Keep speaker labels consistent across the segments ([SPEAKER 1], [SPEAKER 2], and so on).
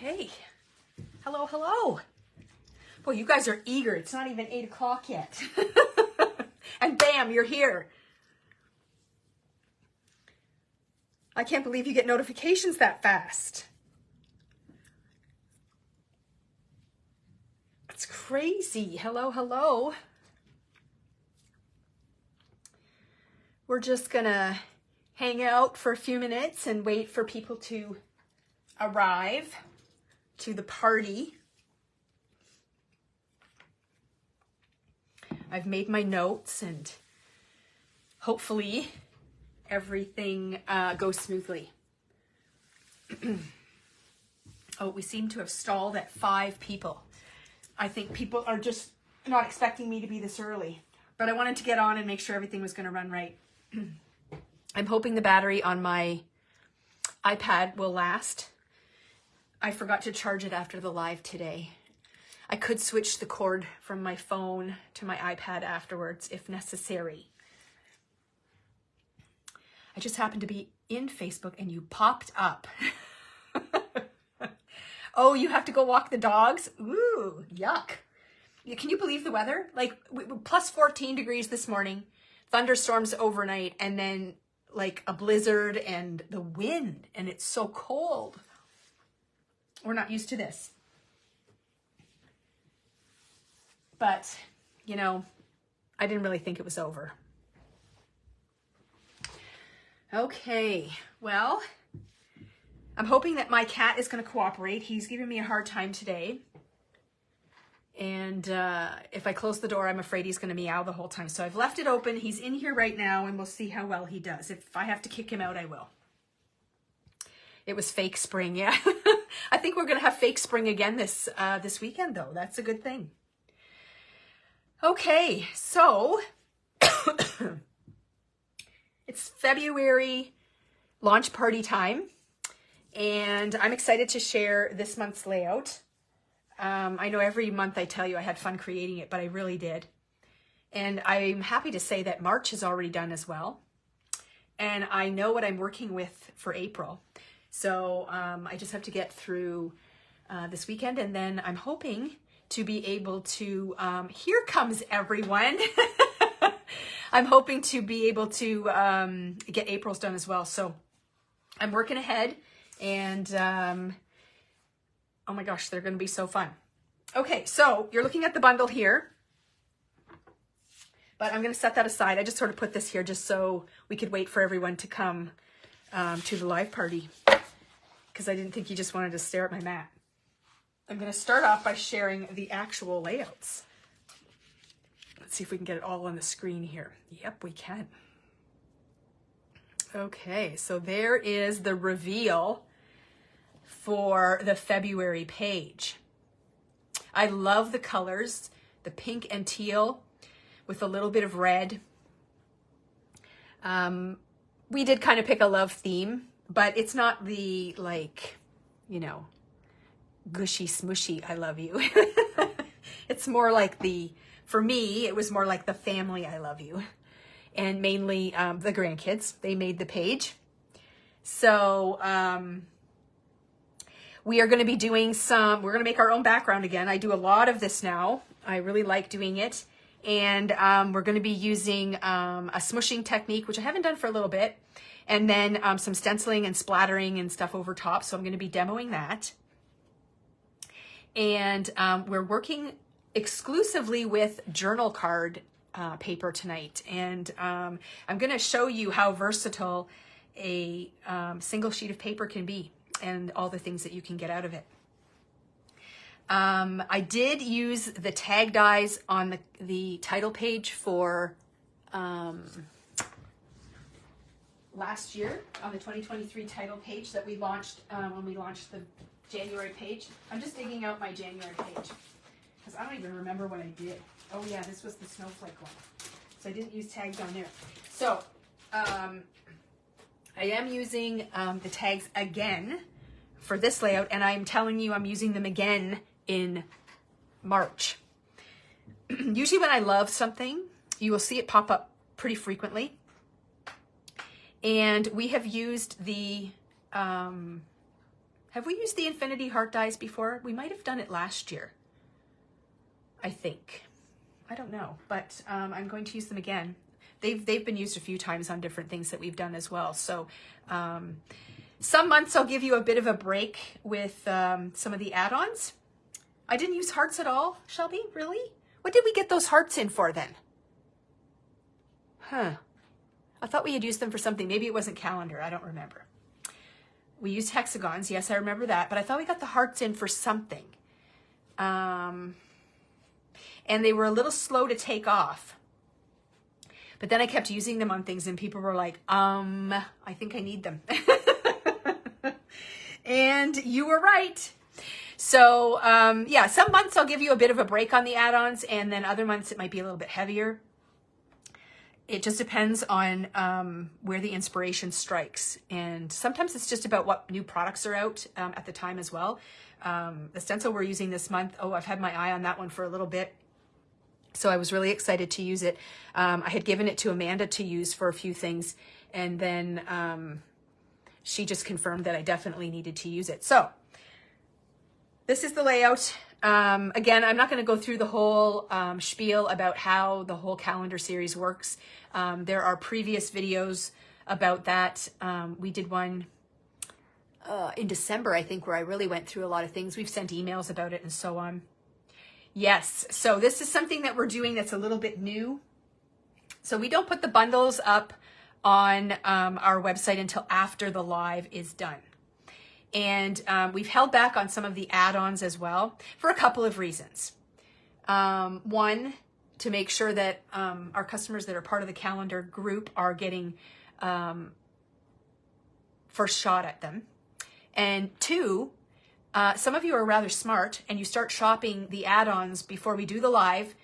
[SPEAKER 1] Okay. Hello, hello. Boy, you guys are eager. It's not even 8 o'clock yet. And bam, you're here. I can't believe you get notifications that fast. It's crazy. Hello, hello. We're just gonna hang out for a few minutes and wait for people to arrive to the party. I've made my notes and hopefully everything goes smoothly. Oh, we seem to have stalled at 5 people. I think people are just not expecting me to be this early, but I wanted to get on and make sure everything was going to run right. I'm hoping the battery on my iPad will last. I forgot to charge it after the live today. I could switch the cord from my phone to my iPad afterwards if necessary. I just happened to be in Facebook and you popped up. Oh, you have to go walk the dogs? Ooh, yuck. Can you believe the weather? Like plus 14 degrees this morning, thunderstorms overnight, and then like a blizzard and the wind, and it's so cold. We're not used to this. But, you know, I didn't really think it was over. Okay, well, I'm hoping that my cat is going to cooperate. He's giving me a hard time today. And if I close the door, I'm afraid he's going to meow the whole time. So I've left it open. He's in here right now, and we'll see how well he does. If I have to kick him out, I will. It was fake spring, yeah. I think we're going to have fake spring again this weekend, though. That's a good thing. Okay, so it's February launch party time, and I'm excited to share this month's layout. I know every month I tell you I had fun creating it, but I really did. And I'm happy to say that March is already done as well. And I know what I'm working with for April. So I just have to get through this weekend, and then I'm hoping to be able to, here comes everyone. I'm hoping to be able to get April's done as well. So I'm working ahead, and oh my gosh, they're going to be so fun. Okay, so you're looking at the bundle here, but I'm going to set that aside. I just sort of put this here just so we could wait for everyone to come to the live party, because I didn't think you just wanted to stare at my mat. I'm going to start off by sharing the actual layouts. Let's see if we can get it all on the screen here. Yep, we can. Okay, so there is the reveal for the February page. I love the colors, the pink and teal with a little bit of red. We did kind of pick a love theme, but it's not the, like, you know, gushy smushy I love you. It's more like for me, it was more like the family I love you, and mainly the grandkids. They made the page. So we are going to be doing we're going to make our own background again. I do a lot of this now. I really like doing it. And we're going to be using a smushing technique, which I haven't done for a little bit. And then some stenciling and splattering and stuff over top. So I'm going to be demoing that. And we're working exclusively with journal card paper tonight. And I'm going to show you how versatile a single sheet of paper can be, and all the things that you can get out of it. I did use the tag dies on the title page for last year, on the 2023 title page that we launched when we launched the January page. I'm just digging out my January page because I don't even remember what I did. Oh yeah, this was the snowflake one. So I didn't use tags on there. So I am using the tags again for this layout, and I'm telling you I'm using them again in March. Usually when I love something, you will see it pop up pretty frequently. And we have used the Have we used the infinity heart dies before? We might have done it last year, I think. I don't know, but I'm going to use them again. They've been used a few times on different things that we've done as well. So some months I'll give you a bit of a break with some of the add-ons. I didn't use hearts at all, Shelby, really? What did we get those hearts in for then? Huh. I thought we had used them for something. Maybe it wasn't calendar. I don't remember. We used hexagons. Yes, I remember that. But I thought we got the hearts in for something. And they were a little slow to take off. But then I kept using them on things and people were like, I think I need them. And you were right. So yeah, some months I'll give you a bit of a break on the add-ons, and then other months it might be a little bit heavier. It just depends on where the inspiration strikes. And sometimes it's just about what new products are out at the time as well. The stencil we're using this month, oh, I've had my eye on that one for a little bit. So I was really excited to use it. I had given it to Amanda to use for a few things, and then she just confirmed that I definitely needed to use it. So this is the layout. Again, I'm not going to go through the whole spiel about how the whole calendar series works. There are previous videos about that. We did one in December, I think, where I really went through a lot of things. We've sent emails about it and so on. Yes, so this is something that we're doing that's a little bit new. So we don't put the bundles up on our website until after the live is done. And we've held back on some of the add-ons as well for a couple of reasons. One, to make sure that our customers that are part of the calendar group are getting first shot at them. And two, some of you are rather smart and you start shopping the add-ons before we do the live.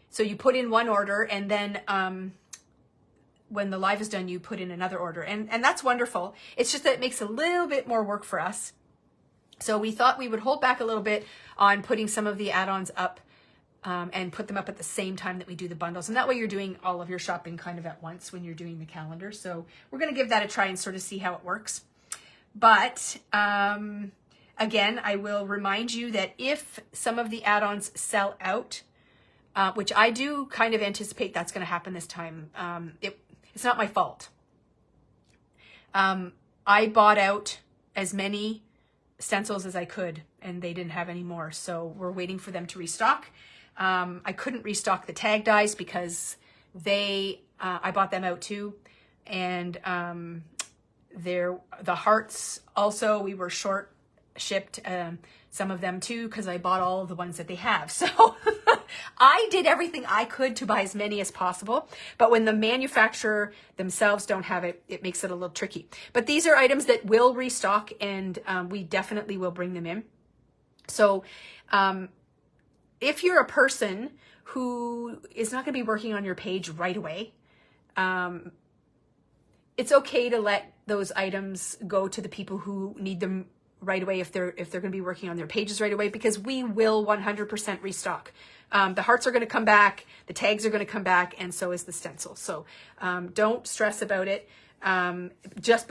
[SPEAKER 1] So you put in one order, and then when the live is done, you put in another order. And that's wonderful. It's just that it makes a little bit more work for us. So we thought we would hold back a little bit on putting some of the add-ons up and put them up at the same time that we do the bundles. And that way you're doing all of your shopping kind of at once when you're doing the calendar. So we're going to give that a try and sort of see how it works. But again, I will remind you that if some of the add-ons sell out, which I do kind of anticipate that's going to happen this time, it's not my fault. I bought out as many stencils as I could, and they didn't have any more. So we're waiting for them to restock. I couldn't restock the tag dies because I bought them out too. And the hearts also, we were short shipped some of them too, because I bought all of the ones that they have. So I did everything I could to buy as many as possible. But when the manufacturer themselves don't have it, it makes it a little tricky. But these are items that will restock, and we definitely will bring them in. So if you're a person who is not going to be working on your page right away, it's okay to let those items go to the people who need them right away if they're going to be working on their pages right away, because we will 100% restock. The hearts are going to come back, the tags are going to come back, and so is the stencil. So don't stress about it. But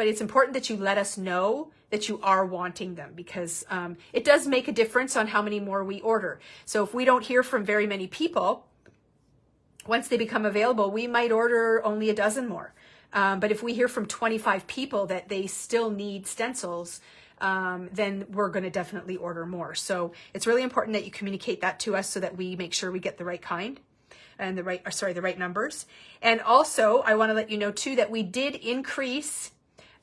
[SPEAKER 1] it's important that you let us know that you are wanting them, because it does make a difference on how many more we order. So if we don't hear from very many people, once they become available, we might order only a dozen more. But if we hear from 25 people that they still need stencils, then we're going to definitely order more. So it's really important that you communicate that to us so that we make sure we get the right kind and the right numbers. And also, I want to let you know too that we did increase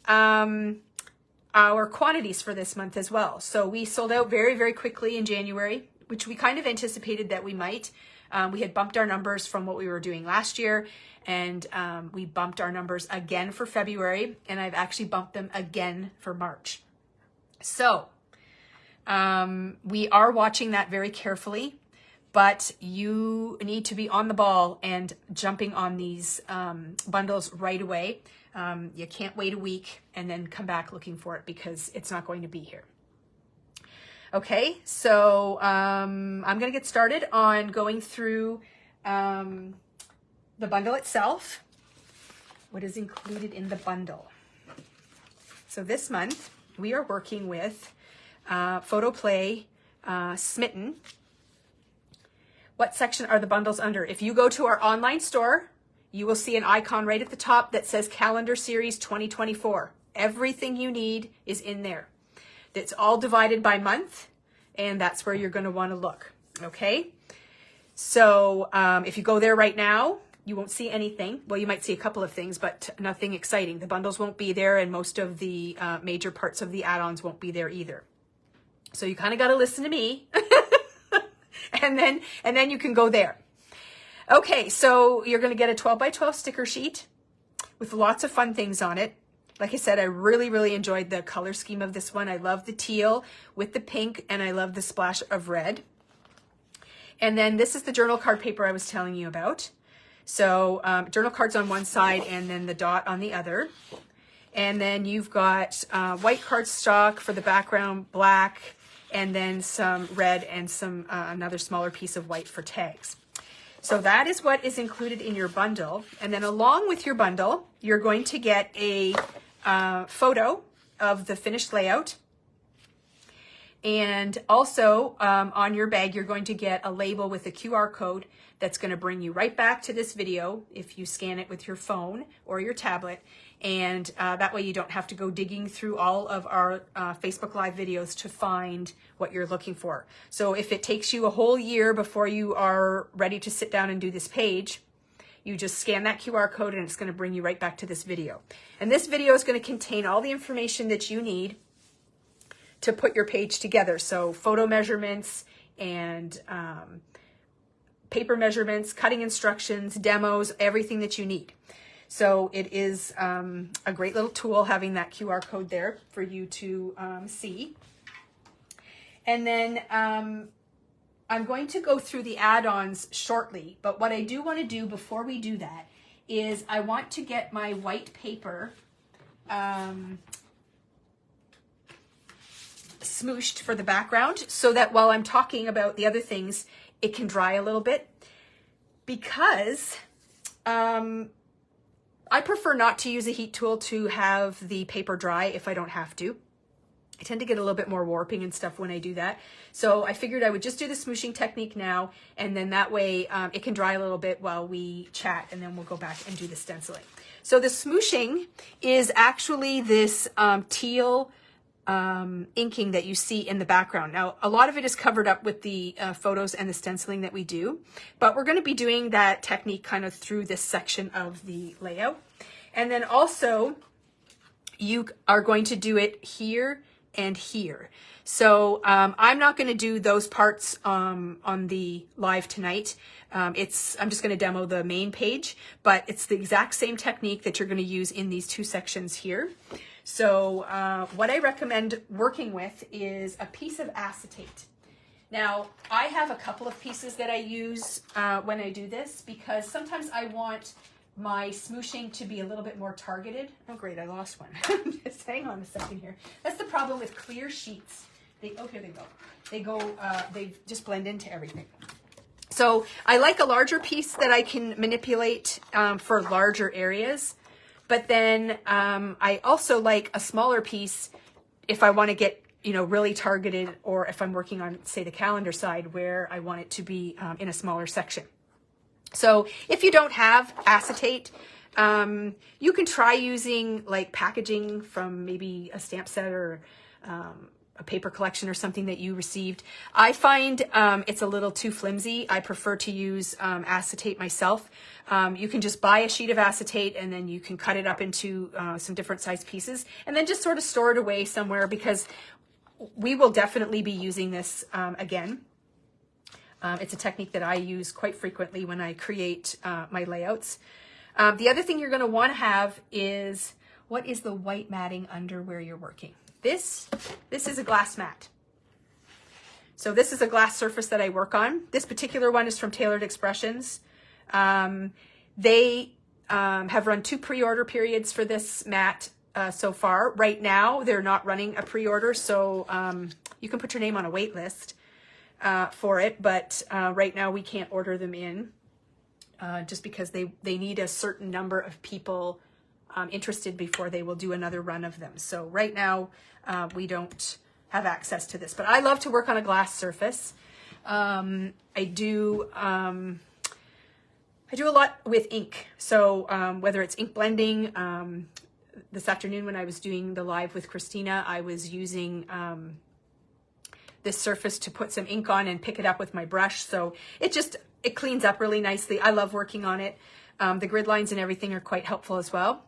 [SPEAKER 1] our quantities for this month as well. So we sold out very, very quickly in January, which we kind of anticipated that we might. We had bumped our numbers from what we were doing last year, and we bumped our numbers again for February, and I've actually bumped them again for March. So we are watching that very carefully, but you need to be on the ball and jumping on these bundles right away. You can't wait a week and then come back looking for it, because it's not going to be here. Okay, so I'm going to get started on going through the bundle itself. What is included in the bundle? So this month we are working with Photo Play, Smitten. What section are the bundles under? If you go to our online store, you will see an icon right at the top that says Calendar Series 2024. Everything you need is in there. It's all divided by month, and that's where you're going to want to look. Okay? So if you go there right now, you won't see anything. Well, you might see a couple of things, but nothing exciting. The bundles won't be there, and most of the major parts of the add-ons won't be there either. So you kind of got to listen to me, and then you can go there. Okay, so you're going to get a 12 by 12 sticker sheet with lots of fun things on it. Like I said, I really, really enjoyed the color scheme of this one. I love the teal with the pink, and I love the splash of red. And then this is the journal card paper I was telling you about. So journal cards on one side and then the dot on the other. And then you've got white cardstock for the background, black, and then some red and some another smaller piece of white for tags. So that is what is included in your bundle. And then along with your bundle, you're going to get a photo of the finished layout. And also on your bag, you're going to get a label with a QR code that's going to bring you right back to this video if you scan it with your phone or your tablet. And that way you don't have to go digging through all of our Facebook Live videos to find what you're looking for. So if it takes you a whole year before you are ready to sit down and do this page, you just scan that QR code and it's going to bring you right back to this video. And this video is going to contain all the information that you need to put your page together. So photo measurements and paper measurements, cutting instructions, demos, everything that you need. So it is a great little tool having that QR code there for you to see. And then I'm going to go through the add-ons shortly, but what I do want to do before we do that is I want to get my white paper smooshed for the background so that while I'm talking about the other things, it can dry a little bit, because I prefer not to use a heat tool to have the paper dry if I don't have to. I tend to get a little bit more warping and stuff when I do that. So I figured I would just do the smooshing technique now, and then that way it can dry a little bit while we chat, and then we'll go back and do the stenciling. So the smooshing is actually this teal inking that you see in the background. Now, a lot of it is covered up with the photos and the stenciling that we do, but we're going to be doing that technique kind of through this section of the layout. And then also, you are going to do it here and here. So I'm not going to do those parts on the live tonight. I'm just going to demo the main page, but it's the exact same technique that you're going to use in these two sections here. So what I recommend working with is a piece of acetate. Now, I have a couple of pieces that I use when I do this, because sometimes I want my smooshing to be a little bit more targeted. Oh, great, I lost one. Just hang on a second here. That's the problem with clear sheets. Oh, here they go. They just blend into everything. So I like a larger piece that I can manipulate for larger areas. But then I also like a smaller piece if I want to get, really targeted, or if I'm working on, say, the calendar side where I want it to be in a smaller section. So if you don't have acetate, you can try using like packaging from maybe a stamp set or a paper collection or something that you received. I find it's a little too flimsy. I prefer to use acetate myself. You can just buy a sheet of acetate and then you can cut it up into some different size pieces and then just sort of store it away somewhere, because we will definitely be using this again. It's a technique that I use quite frequently when I create my layouts. The other thing you're going to want to have is, what is the white matting under where you're working? This is a glass mat. So this is a glass surface that I work on. This particular one is from Tailored Expressions. They have run 2 pre-order periods for this mat so far. Right now, they're not running a pre-order, so you can put your name on a wait list for it, but right now we can't order them in just because they need a certain number of people interested before they will do another run of them. So right now we don't have access to this. But I love to work on a glass surface. I do a lot with ink. So whether it's ink blending, this afternoon when I was doing the live with Christina, I was using this surface to put some ink on and pick it up with my brush. So it cleans up really nicely. I love working on it. The grid lines and everything are quite helpful as well.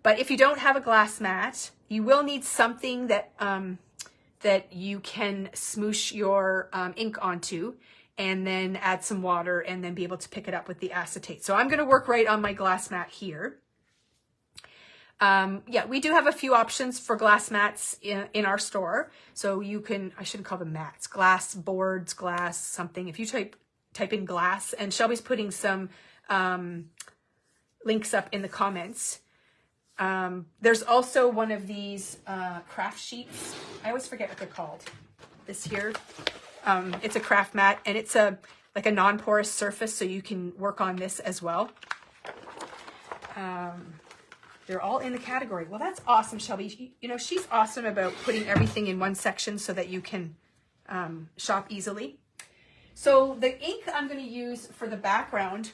[SPEAKER 1] But if you don't have a glass mat, you will need something that that you can smoosh your ink onto, and then add some water and then be able to pick it up with the acetate. So I'm going to work right on my glass mat here. Yeah, we do have a few options for glass mats in our store. So you can, I shouldn't call them mats, glass boards, glass something. If you type in glass, and Shelby's putting some links up in the comments. There's also one of these craft sheets. I always forget what they're called. This here. It's a craft mat, and it's like a non-porous surface, so you can work on this as well. They're all in the category. Well, that's awesome, Shelby. You know, she's awesome about putting everything in one section so that you can shop easily. So the ink I'm going to use for the background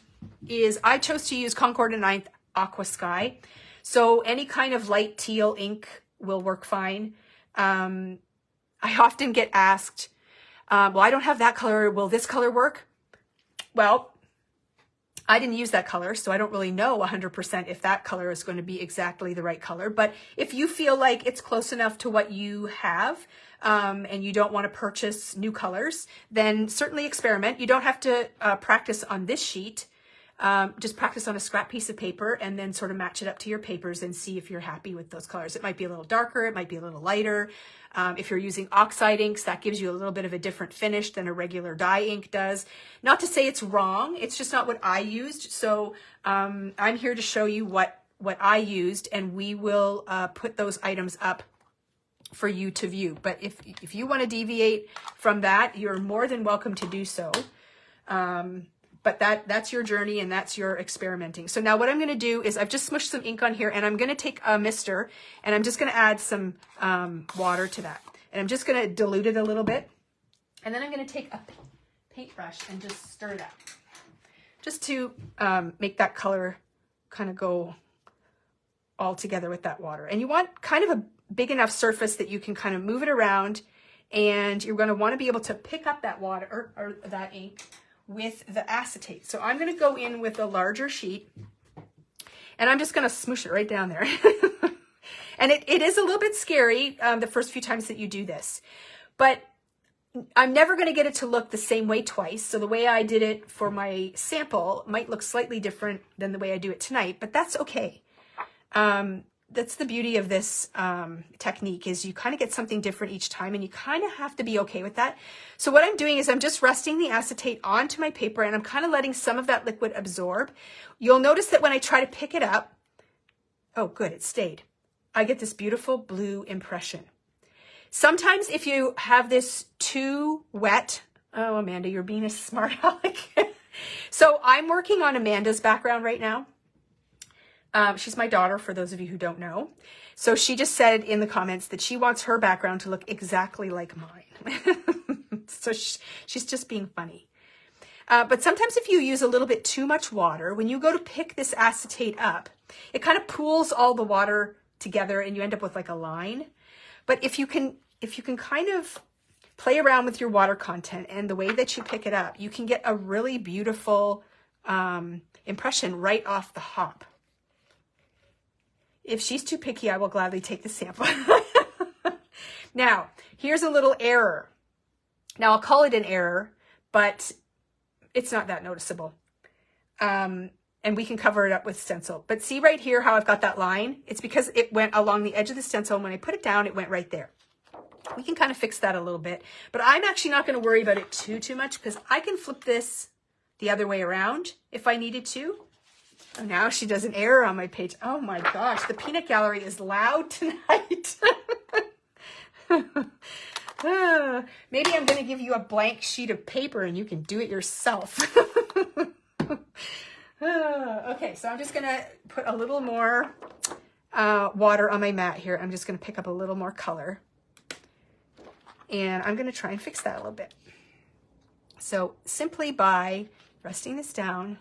[SPEAKER 1] is, I chose to use Concord and 9th Aqua Sky. So any kind of light teal ink will work fine. I often get asked, well, I don't have that color. Will this color work? Well, I didn't use that color, so I don't really know 100% if that color is going to be exactly the right color. But if you feel like it's close enough to what you have, and you don't want to purchase new colors, then certainly experiment. You don't have to practice on this sheet. Just practice on a scrap piece of paper and then sort of match it up to your papers and see if you're happy with those colors. It might be a little darker, it might be a little lighter. If you're using oxide inks, that gives you a little bit of a different finish than a regular dye ink does. Not to say it's wrong, it's just not what I used. So I'm here to show you what I used, and we will put those items up for you to view. But if you want to deviate from that, you're more than welcome to do so. But that's your journey and that's your experimenting. So now what I'm going to do is, I've just smushed some ink on here, and I'm going to take a mister and I'm just going to add some water to that. And I'm just going to dilute it a little bit. And then I'm going to take a paintbrush and just stir it up. Just to make that color kind of go all together with that water. And you want kind of a big enough surface that you can kind of move it around, and you're going to want to be able to pick up that water or that ink with the acetate. So I'm going to go in with a larger sheet, and I'm just going to smoosh it right down there. And it is a little bit scary the first few times that you do this, but I'm never going to get it to look the same way twice. So the way I did it for my sample might look slightly different than the way I do it tonight, but that's okay. That's the beauty of this technique, is you kind of get something different each time, and you kind of have to be okay with that. So what I'm doing is I'm just resting the acetate onto my paper, and I'm kind of letting some of that liquid absorb. You'll notice that when I try to pick it up, oh good, it stayed. I get this beautiful blue impression. Sometimes if you have this too wet, oh Amanda, you're being a smart aleck. So I'm working on Amanda's background right now. She's my daughter, for those of you who don't know. So she just said in the comments that she wants her background to look exactly like mine. So she's just being funny. But sometimes if you use a little bit too much water, when you go to pick this acetate up, it kind of pools all the water together and you end up with like a line. But if you can kind of play around with your water content and the way that you pick it up, you can get a really beautiful impression right off the hop. If she's too picky, I will gladly take the sample. Now, here's a little error. Now, I'll call it an error, but it's not that noticeable. And we can cover it up with stencil. But see right here how I've got that line? It's because it went along the edge of the stencil, and when I put it down, it went right there. We can kind of fix that a little bit, but I'm actually not going to worry about it too much, because I can flip this the other way around if I needed to. Oh, now she does an error on my page. Oh my gosh, the peanut gallery is loud tonight. Maybe I'm going to give you a blank sheet of paper and you can do it yourself. Okay, so I'm just going to put a little more water on my mat here. I'm just going to pick up a little more color. And I'm going to try and fix that a little bit. So simply by resting this down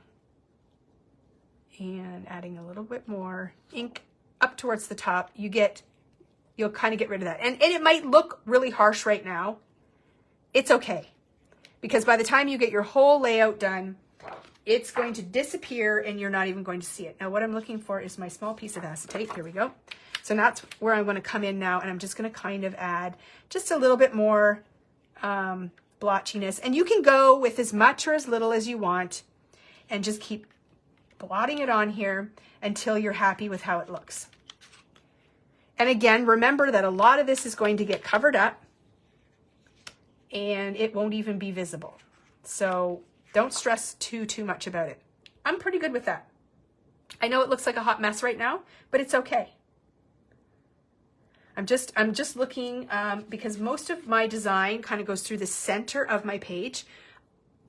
[SPEAKER 1] and adding a little bit more ink up towards the top, you'll kind of get rid of that. And it might look really harsh right now. It's okay, because by the time you get your whole layout done, it's going to disappear and you're not even going to see it. Now what I'm looking for is my small piece of acetate. Here we go. So that's where I'm going to come in now, and I'm just going to kind of add just a little bit more blotchiness. And you can go with as much or as little as you want and just keep blotting it on here until you're happy with how it looks. And again, remember that a lot of this is going to get covered up and it won't even be visible. So don't stress too much about it. I'm pretty good with that. I know it looks like a hot mess right now, but it's okay. I'm just looking, because most of my design kind of goes through the center of my page,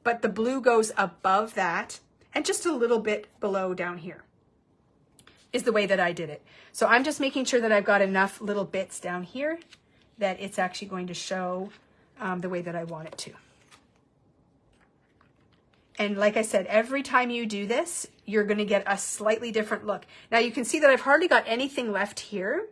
[SPEAKER 1] but the blue goes above that and just a little bit below down here is the way that I did it. So I'm just making sure that I've got enough little bits down here that it's actually going to show the way that I want it to. And like I said, every time you do this, you're going to get a slightly different look. Now you can see that I've hardly got anything left here.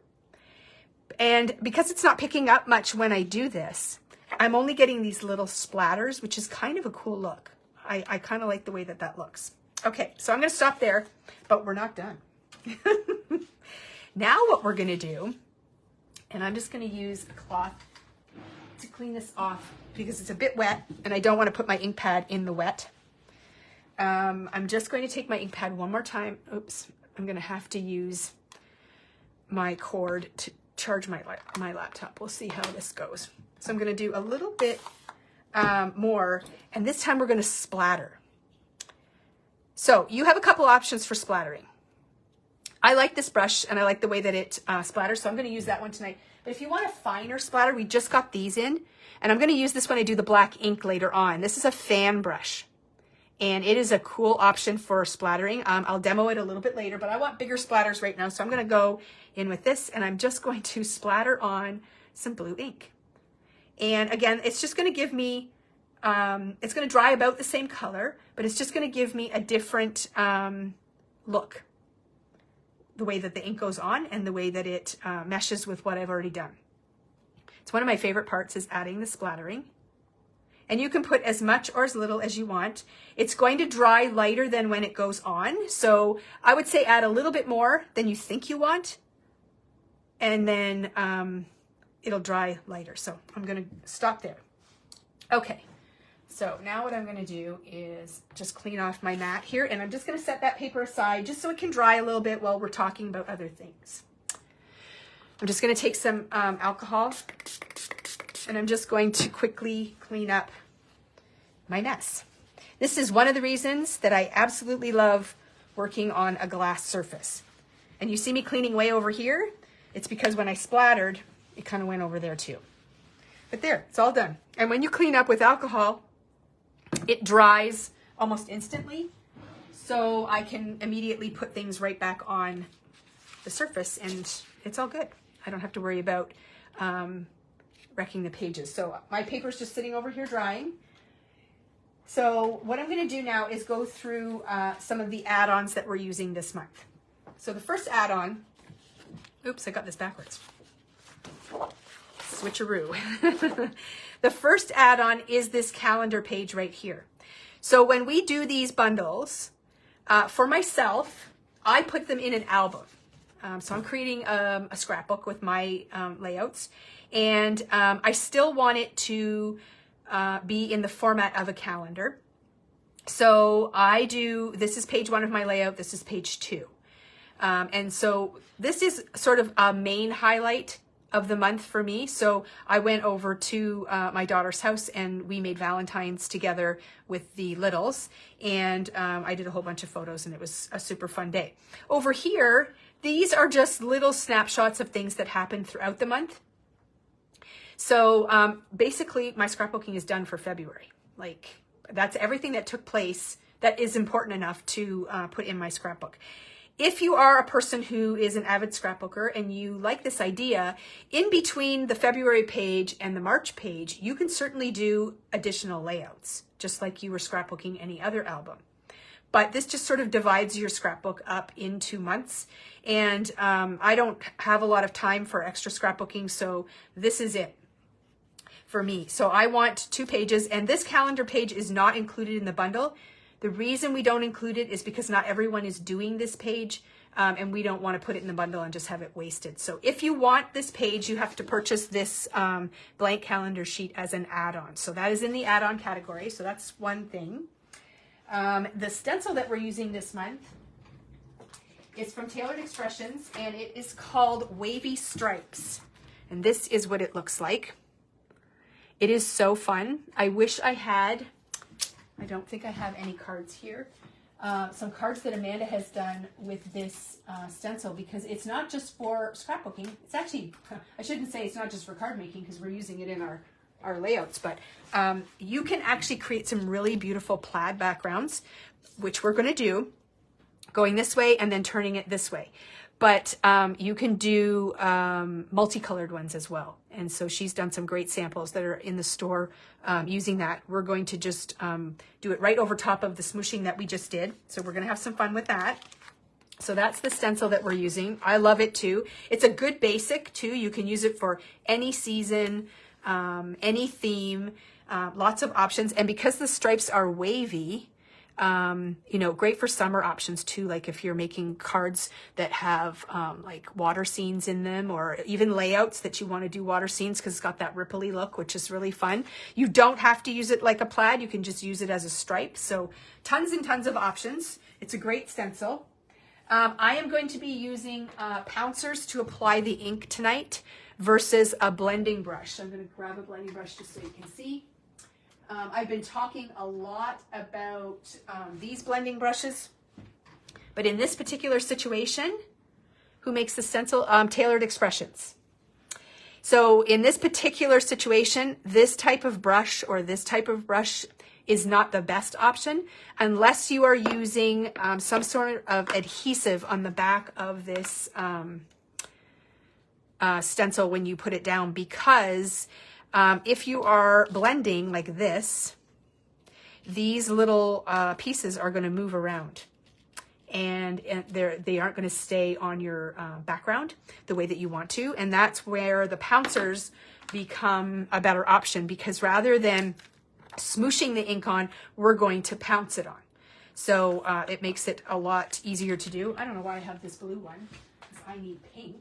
[SPEAKER 1] And because it's not picking up much when I do this, I'm only getting these little splatters, which is kind of a cool look. I kind of like the way that that looks. Okay, so I'm going to stop there, but we're not done. Now what we're going to do, and I'm just going to use a cloth to clean this off because it's a bit wet and I don't want to put my ink pad in the wet. I'm just going to take my ink pad one more time. Oops, I'm going to have to use my cord to charge my laptop. We'll see how this goes. So I'm going to do a little bit more, and this time we're going to splatter. So you have a couple options for splattering. I like this brush and I like the way that it splatters, so I'm going to use that one tonight. But if you want a finer splatter, we just got these in, and I'm going to use this when I do the black ink later on. This is a fan brush, and it is a cool option for splattering. I'll demo it a little bit later, but I want bigger splatters right now, so I'm going to go in with this, and I'm just going to splatter on some blue ink. And again, it's just going to give me, it's going to dry about the same color, but it's just going to give me a different look. The way that the ink goes on and the way that it meshes with what I've already done. It's one of my favorite parts is adding the splattering. And you can put as much or as little as you want. It's going to dry lighter than when it goes on. So I would say add a little bit more than you think you want. And then it'll dry lighter. So I'm going to stop there. Okay. So now what I'm going to do is just clean off my mat here, and I'm just going to set that paper aside just so it can dry a little bit while we're talking about other things. I'm just going to take some alcohol, and I'm just going to quickly clean up my mess. This is one of the reasons that I absolutely love working on a glass surface. And you see me cleaning way over here. It's because when I splattered, it kind of went over there too. But there, it's all done. And when you clean up with alcohol, it dries almost instantly, so I can immediately put things right back on the surface and it's all good. I don't have to worry about wrecking the pages. So my paper's just sitting over here drying. So what I'm going to do now is go through some of the add-ons that we're using this month. So the first add-on, oops, I got this backwards. Switcheroo. The first add-on is this calendar page right here. So when we do these bundles, for myself, I put them in an album. So I'm creating a scrapbook with my layouts, and I still want it to be in the format of a calendar. So I do, this is page 1 of my layout, this is page 2. And so this is sort of a main highlight of the month for me. So I went over to my daughter's house and we made Valentine's together with the littles, and I did a whole bunch of photos and it was a super fun day. Over here, these are just little snapshots of things that happened throughout the month. So basically my scrapbooking is done for February. Like that's everything that took place that is important enough to put in my scrapbook. if you are a person who is an avid scrapbooker and you like this idea, in between the February page and the March page, you can certainly do additional layouts, just like you were scrapbooking any other album. But this just sort of divides your scrapbook up into months. And I don't have a lot of time for extra scrapbooking, so this is it for me. So I want 2 pages, and this calendar page is not included in the bundle. The reason we don't include it is because not everyone is doing this page, and we don't want to put it in the bundle and just have it wasted. So if you want this page, you have to purchase this blank calendar sheet as an add-on. So that is in the add-on category. So that's one thing. The stencil that we're using this month is from Tailored Expressions, and it is called Wavy Stripes. And this is what it looks like. It is so fun. I wish I had, I don't think I have any cards here, some cards that Amanda has done with this stencil, because it's not just for scrapbooking. It's actually, I shouldn't say it's not just for card making, because we're using it in our layouts, but you can actually create some really beautiful plaid backgrounds, which we're going to do, going this way and then turning it this way. But you can do multicolored ones as well. And so she's done some great samples that are in the store using that. We're going to just do it right over top of the smooshing that we just did. So we're going to have some fun with that. So that's the stencil that we're using. I love it too. It's a good basic too. You can use it for any season, any theme, lots of options. And because the stripes are wavy, you know, great for summer options too. Like if you're making cards that have like water scenes in them, or even layouts that you want to do water scenes, because it's got that ripply look, which is really fun. You don't have to use it like a plaid. You can just use it as a stripe. So tons and tons of options. It's a great stencil. I am going to be using pouncers to apply the ink tonight versus a blending brush. I'm going to grab a blending brush just so you can see. I've been talking a lot about these blending brushes, but in this particular situation, who makes the stencil? Tailored Expressions. So in this particular situation, this type of brush or this type of brush is not the best option unless you are using some sort of adhesive on the back of this stencil when you put it down, because if you are blending like this, these little pieces are going to move around, and they aren't going to stay on your background the way that you want to. And that's where the pouncers become a better option, because rather than smooshing the ink on, we're going to pounce it on. So it makes it a lot easier to do. I don't know why I have this blue one, because I need pink.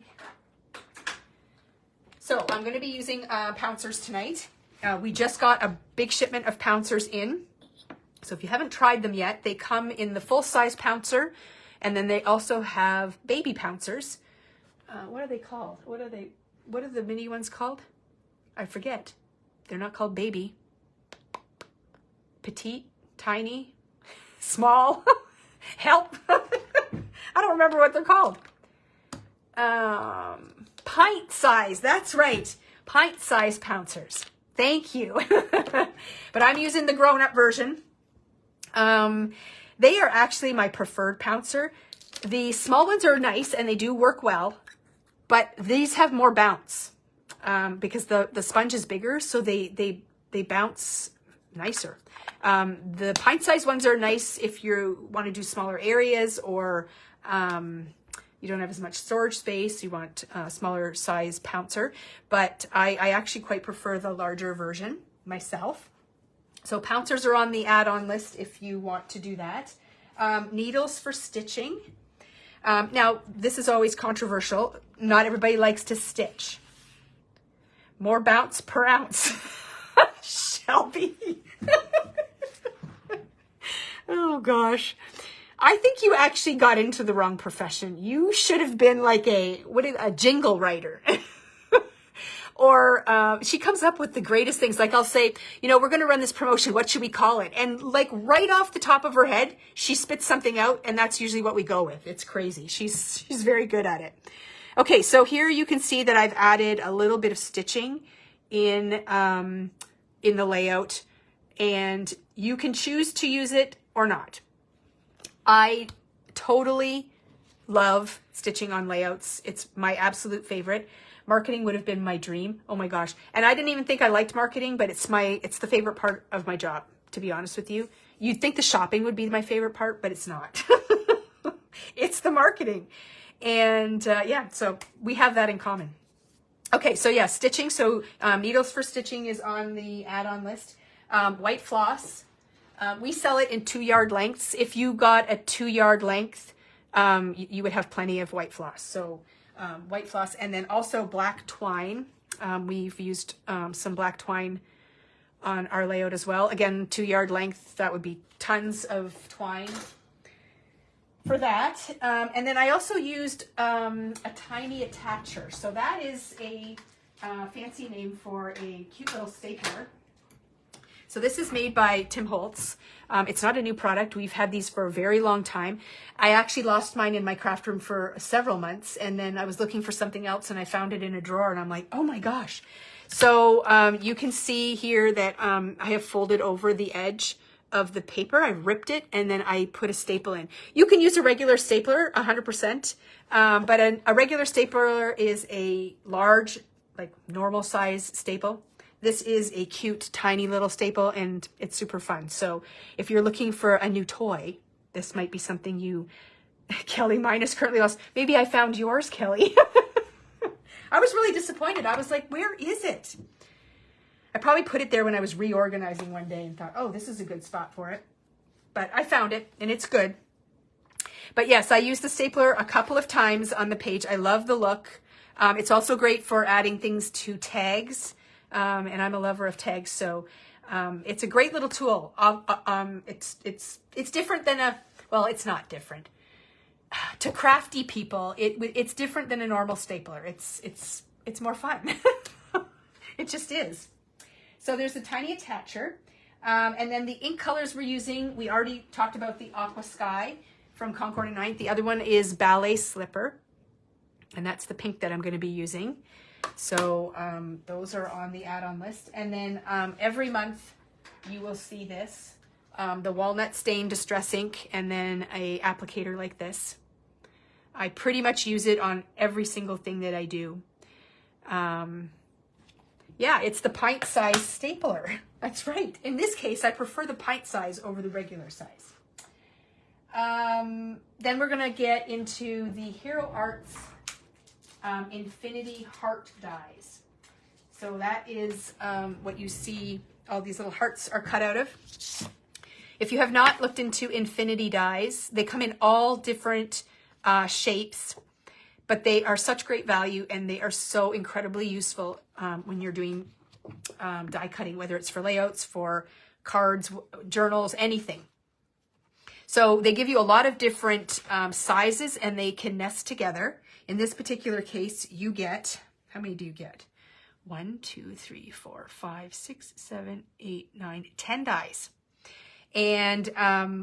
[SPEAKER 1] So I'm going to be using pouncers tonight. We just got a big shipment of pouncers in. So if you haven't tried them yet, they come in the full-size pouncer, and then they also have baby pouncers. What are they called? What are the mini ones called? I forget. They're not called baby. Petite, tiny, small. Help. I don't remember what they're called. Pint size, that's right. Pint size pouncers. Thank you. But I'm using the grown-up version. They are actually my preferred pouncer. The small ones are nice and they do work well, but these have more bounce because the sponge is bigger, so they bounce nicer. The pint size ones are nice if you want to do smaller areas, or you don't have as much storage space, you want a smaller size pouncer, but I actually quite prefer the larger version myself. So pouncers are on the add-on list if you want to do that. Needles for stitching. Now, this is always controversial. Not everybody likes to stitch. More bounce per ounce. Shelby. Oh gosh. I think you actually got into the wrong profession. You should have been like a jingle writer. Or she comes up with the greatest things. Like I'll say, you know, we're going to run this promotion. What should we call it? And like right off the top of her head, she spits something out, and that's usually what we go with. It's crazy. She's very good at it. Okay, so here you can see that I've added a little bit of stitching in the layout, and you can choose to use it or not. I totally love stitching on layouts. It's my absolute favorite. Marketing would have been my dream. Oh my gosh. And I didn't even think I liked marketing, but it's the favorite part of my job, to be honest with you. You'd think the shopping would be my favorite part, but it's not. It's the marketing. And yeah, so we have that in common. Okay, so yeah, stitching. So needles for stitching is on the add-on list. White floss. We sell it in 2-yard lengths. If you got a 2-yard length, you would have plenty of white floss. So white floss, and then also black twine. We've used some black twine on our layout as well. Again, 2-yard length, that would be tons of twine for that. And then I also used a tiny attacher. So that is a fancy name for a cute little stapler. So this is made by Tim Holtz. It's not a new product. We've had these for a very long time. I actually lost mine in my craft room for several months, and then I was looking for something else and I found it in a drawer, and I'm like, oh my gosh. So you can see here that I have folded over the edge of the paper. I ripped it and then I put a staple in. You can use a regular stapler 100%, but a regular stapler is a large, like normal size staple. This is a cute, tiny little staple, and it's super fun. So if you're looking for a new toy, this might be something you... Kelly, mine is currently lost. Maybe I found yours, Kelly. I was really disappointed. I was like, where is it? I probably put it there when I was reorganizing one day and thought, oh, this is a good spot for it. But I found it, and it's good. But yes, I used the stapler a couple of times on the page. I love the look. It's also great for adding things to tags. And I'm a lover of tags, so it's a great little tool. It's different than well, it's not different. To crafty people, it's different than a normal stapler. It's more fun. It just is. So there's a tiny attacher, and then the ink colors we're using. We already talked about the Aqua Sky from Concord and Ninth. The other one is Ballet Slipper, and that's the pink that I'm going to be using. So those are on the add-on list. And then every month you will see this, the walnut stain distress ink, and then a applicator like this. I pretty much use it on every single thing that I do. Yeah, it's the pint size stapler. That's right. In this case, I prefer the pint size over the regular size. Then we're going to get into the Hero Arts Infinity Heart dies. So that is what you see all these little hearts are cut out of. If you have not looked into Infinity dies, they come in all different shapes, but they are such great value, and they are so incredibly useful when you're doing die cutting, whether it's for layouts, for cards, journals, anything. So they give you a lot of different sizes, and they can nest together. In this particular case, you get, how many do you get? 1, 2, 3, 4, 5, 6, 7, 8, 9, 10 dies. And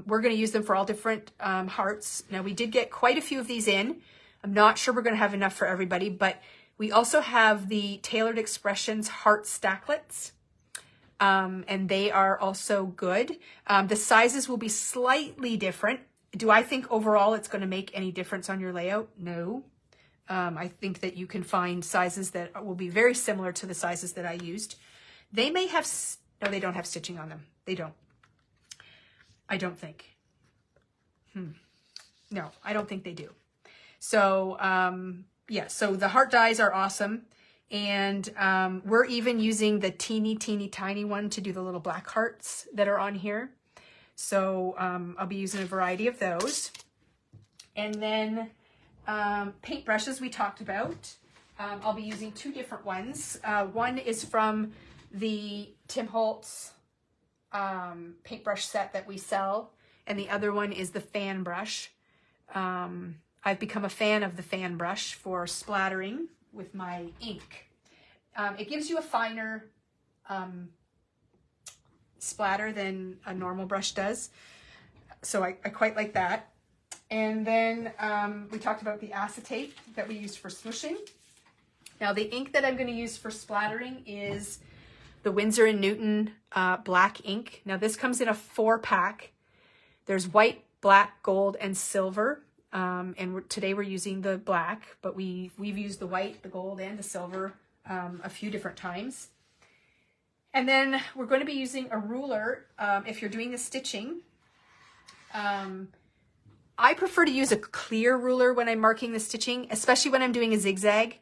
[SPEAKER 1] we're going to use them for all different hearts. Now, we did get quite a few of these in. I'm not sure we're going to have enough for everybody, but we also have the Tailored Expressions Heart Stacklets. And they are also good. The sizes will be slightly different. Do I think overall it's going to make any difference on your layout? No. I think that you can find sizes that will be very similar to the sizes that I used. They may have, no, they don't have stitching on them. They don't. I don't think. No, I don't think they do. So, yeah, so the heart dies are awesome. And we're even using the teeny tiny one to do the little black hearts that are on here. So I'll be using a variety of those. And then paintbrushes we talked about. I'll be using 2 different ones. One is from the Tim Holtz paintbrush set that we sell, and the other one is the fan brush. I've become a fan of the fan brush for splattering with my ink. It gives you a finer splatter than a normal brush does, so I quite like that. And then we talked about the acetate that we used for smooshing. Now the ink that I'm going to use for splattering is the Winsor & Newton black ink. Now this comes in a 4-pack. There's white, black, gold, and silver. And today we're using the black, but we've used the white, the gold, and the silver a few different times. And then we're going to be using a ruler if you're doing the stitching. I prefer to use a clear ruler when I'm marking the stitching, especially when I'm doing a zigzag.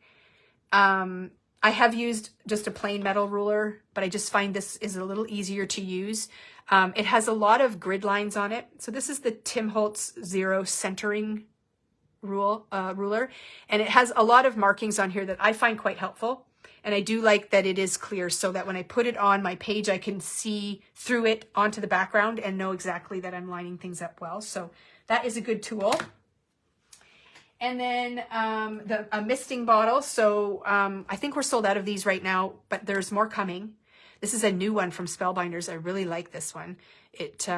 [SPEAKER 1] I have used just a plain metal ruler, but I just find this is a little easier to use. It has a lot of grid lines on it. So this is the Tim Holtz Zero Centering ruler, and it has a lot of markings on here that I find quite helpful. And I do like that it is clear so that when I put it on my page, I can see through it onto the background and know exactly that I'm lining things up well. So that is a good tool. And then a misting bottle. So I think we're sold out of these right now, but there's more coming. This is a new one from Spellbinders. I really like this one. It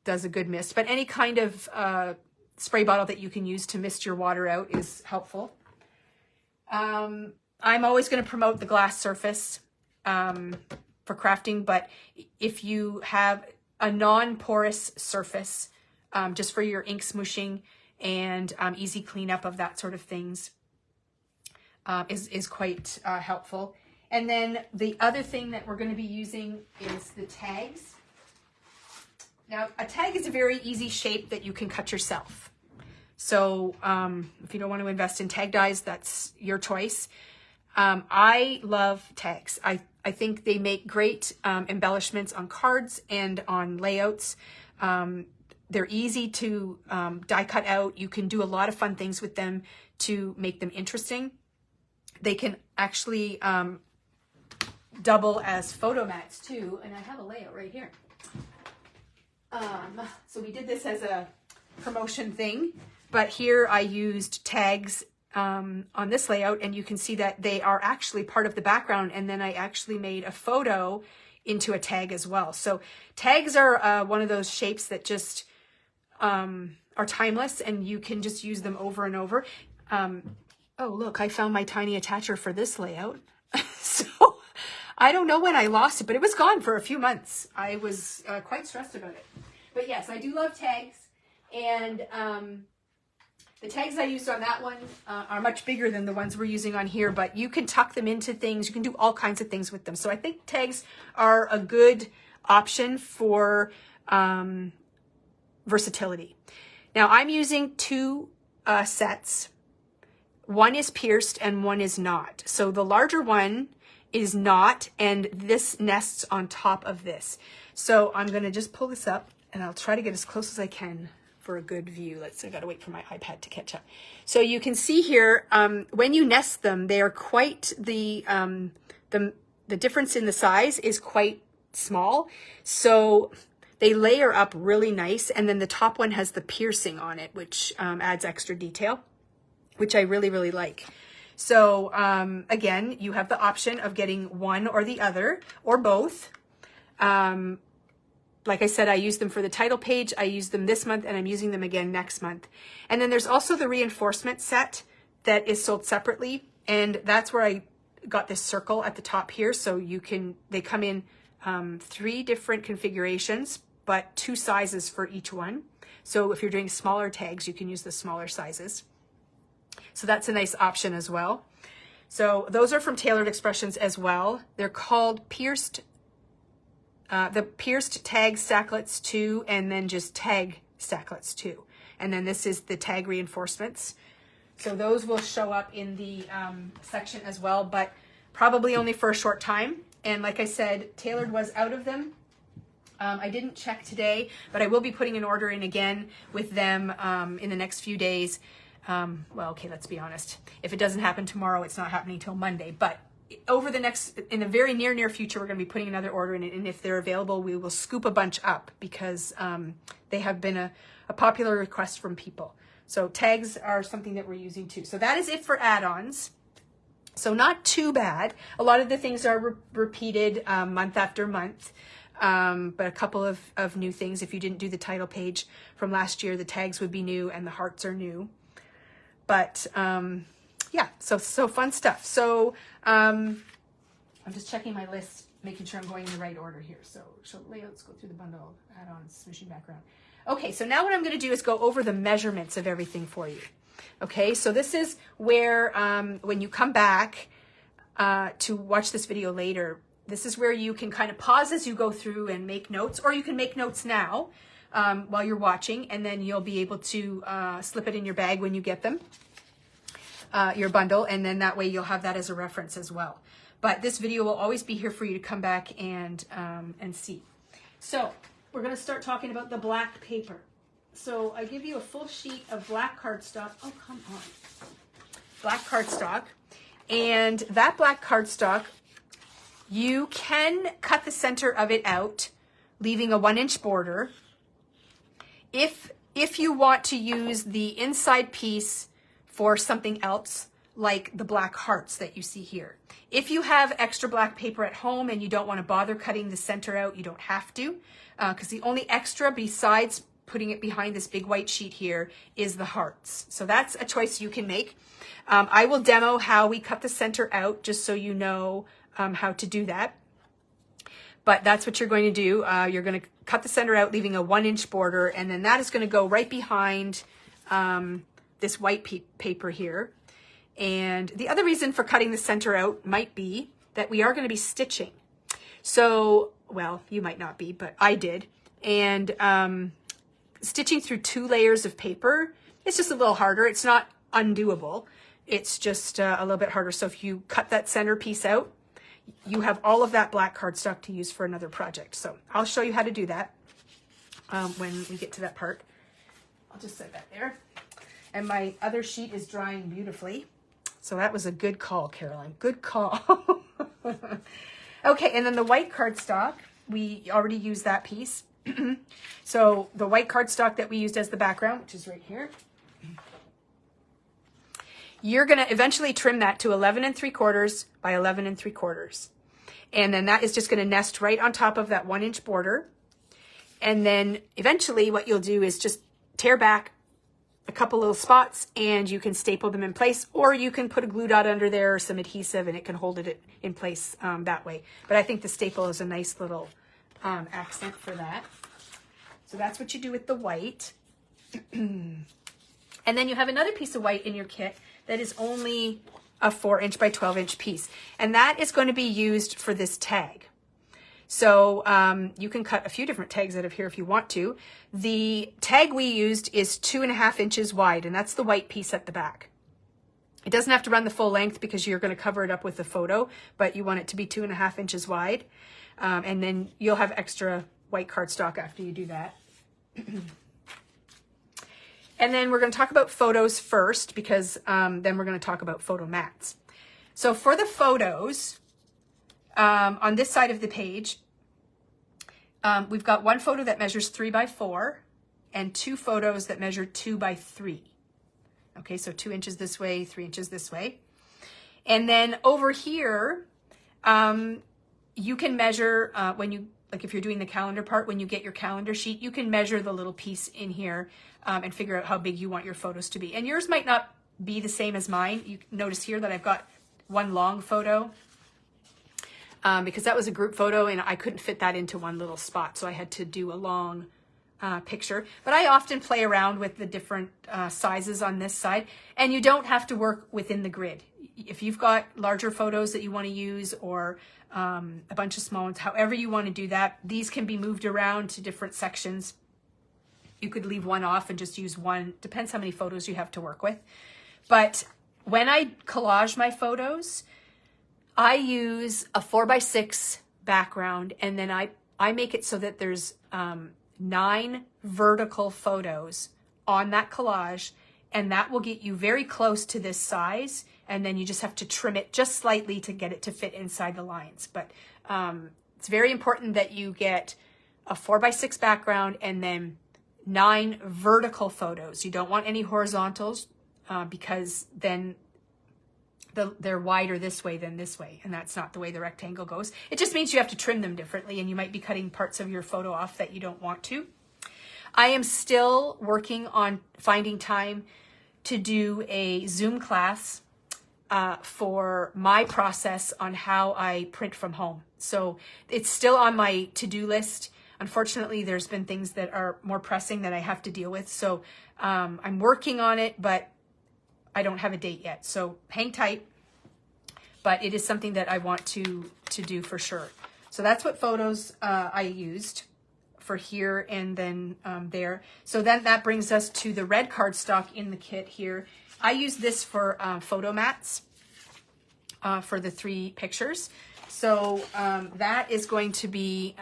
[SPEAKER 1] does a good mist, but any kind of spray bottle that you can use to mist your water out is helpful. I'm always going to promote the glass surface for crafting, but if you have a non-porous surface just for your ink smooshing and easy cleanup of that sort of things is quite helpful. And then the other thing that we're going to be using is the tags. Now, a tag is a very easy shape that you can cut yourself. So if you don't want to invest in tag dies, that's your choice. I love tags. I think they make great embellishments on cards and on layouts. They're easy to die cut out. You can do a lot of fun things with them to make them interesting. They can actually double as photo mats too. And I have a layout right here. So we did this as a promotion thing, but here I used tags on this layout, and you can see that they are actually part of the background, and then I actually made a photo into a tag as well. So tags are one of those shapes that just are timeless, and you can just use them over and over. Oh, look, I found my tiny attacher for this layout. So I don't know when I lost it, but it was gone for a few months. I was quite stressed about it. But yes, I do love tags, and the tags I used on that one are much bigger than the ones we're using on here, but you can tuck them into things. You can do all kinds of things with them. So I think tags are a good option for versatility. Now I'm using two sets. One is pierced and one is not. So the larger one is not, and this nests on top of this. So I'm going to just pull this up, and I'll try to get as close as I can for a good view. I gotta wait for my iPad to catch up. So you can see here, when you nest them, they are quite, the difference in the size is quite small. So they layer up really nice. And then the top one has the piercing on it, which adds extra detail, which I really, really like. So again, you have the option of getting one or the other or both. Like I said, I use them for the title page. I used them this month, and I'm using them again next month. And then there's also the reinforcement set that is sold separately. And that's where I got this circle at the top here. So they come in 3 different configurations, but 2 sizes for each one. So if you're doing smaller tags, you can use the smaller sizes. So that's a nice option as well. So those are from Tailored Expressions as well. They're called pierced the pierced tag stacklets 2, and then just tag stacklets 2. And then this is the tag reinforcements. So those will show up in the section as well, but probably only for a short time. And like I said, Tailored was out of them. I didn't check today, but I will be putting an order in again with them in the next few days. Well, okay, let's be honest. If it doesn't happen tomorrow, it's not happening till Monday, but in the very near future, we're going to be putting another order in it. And if they're available, we will scoop a bunch up because they have been a popular request from people. So tags are something that we're using too. So that is it for add-ons. So not too bad. A lot of the things are repeated month after month. But a couple of new things. If you didn't do the title page from last year, the tags would be new and the hearts are new. But yeah, so fun stuff. So I'm just checking my list, making sure I'm going in the right order here. So layouts, go through the bundle, add-ons, smooshing background. Okay, so now what I'm going to do is go over the measurements of everything for you. Okay, so this is where when you come back to watch this video later, this is where you can kind of pause as you go through and make notes, or you can make notes now while you're watching, and then you'll be able to slip it in your bag when you get them, your bundle, and then that way you'll have that as a reference as well. But this video will always be here for you to come back and see. So we're going to start talking about the black paper. So I give you a full sheet of black cardstock. Oh, come on. Black cardstock. And that black cardstock, you can cut the center of it out, leaving a 1-inch border. If you want to use the inside piece for something else, like the black hearts that you see here. If you have extra black paper at home and you don't want to bother cutting the center out, you don't have to, because the only extra besides putting it behind this big white sheet here is the hearts. So that's a choice you can make. I will demo how we cut the center out just so you know how to do that. But that's what you're going to do. You're going to cut the center out, leaving a 1-inch border, and then that is going to go right behind this white paper here. And the other reason for cutting the center out might be that we are going to be stitching. So, well, you might not be, but I did. And stitching through 2 layers of paper, it's just a little harder. It's not undoable. It's just a little bit harder. So if you cut that center piece out, you have all of that black cardstock to use for another project. So I'll show you how to do that when we get to that part. I'll just set that there. And my other sheet is drying beautifully. So that was a good call, Carolyn. Good call. Okay, and then the white cardstock, we already used that piece. So the white cardstock that we used as the background, which is right here, you're going to eventually trim that to 11 3/4 by 11 3/4. And then that is just going to nest right on top of that 1-inch border. And then eventually what you'll do is just tear back a couple little spots and you can staple them in place, or you can put a glue dot under there or some adhesive and it can hold it in place that way. But I think the staple is a nice little accent for that. So that's what you do with the white. And then you have another piece of white in your kit that is only a 4-inch by 12-inch piece. And that is going to be used for this tag. So you can cut a few different tags out of here if you want to. The tag we used is 2.5 inches wide, and that's the white piece at the back. It doesn't have to run the full length because you're going to cover it up with the photo, but you want it to be 2.5 inches wide. And then you'll have extra white cardstock after you do that. And then we're going to talk about photos first, because then we're going to talk about photo mats. So for the photos, on this side of the page, we've got one photo that measures 3 by 4 and 2 photos that measure 2 by 3. Okay, so 2 inches this way, 3 inches this way. And then over here, you can measure when you, like if you're doing the calendar part, when you get your calendar sheet, you can measure the little piece in here and figure out how big you want your photos to be. And yours might not be the same as mine. You notice here that I've got one long photo because that was a group photo and I couldn't fit that into one little spot. So I had to do a long picture. But I often play around with the different sizes on this side, and you don't have to work within the grid. If you've got larger photos that you want to use, or a bunch of small ones, however you want to do that, these can be moved around to different sections. You could leave one off and just use one. Depends how many photos you have to work with. But when I collage my photos, I use a 4x6 background, and then I make it so that there's 9 vertical photos on that collage, and that will get you very close to this size, and then you just have to trim it just slightly to get it to fit inside the lines. But it's very important that you get a 4x6 background and then 9 vertical photos. You don't want any horizontals because then they're wider this way than this way, and that's not the way the rectangle goes. It just means you have to trim them differently, and you might be cutting parts of your photo off that you don't want to. I am still working on finding time to do a Zoom class for my process on how I print from home. So it's still on my to-do list. unfortunately, there's been things that are more pressing that I have to deal with. So I'm working on it, but I don't have a date yet. So hang tight. But it is something that I want to do for sure. So that's what photos I used for here and then there. So then that brings us to the red cardstock in the kit here. I use this for photo mats for the 3 pictures. So that is going to be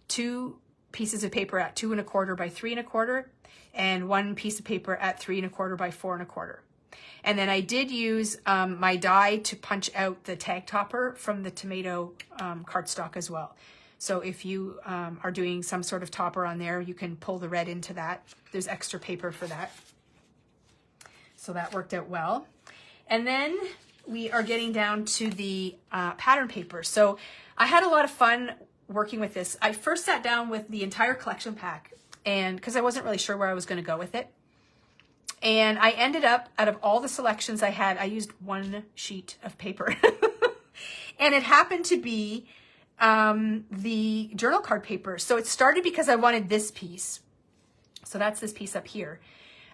[SPEAKER 1] 2 pieces of paper at 2 1/4 by 3 1/4, and 1 piece of paper at 3 1/4 by 4 1/4. And then I did use my die to punch out the tag topper from the tomato cardstock as well. So if you are doing some sort of topper on there, you can pull the red into that. There's extra paper for that. So that worked out well. And then we are getting down to the pattern paper. So I had a lot of fun working with this. I first sat down with the entire collection pack, and because I wasn't really sure where I was going to go with it. And I ended up, out of all the selections I had, I used 1 sheet of paper. And it happened to be the journal card paper. So it started because I wanted this piece. So that's this piece up here.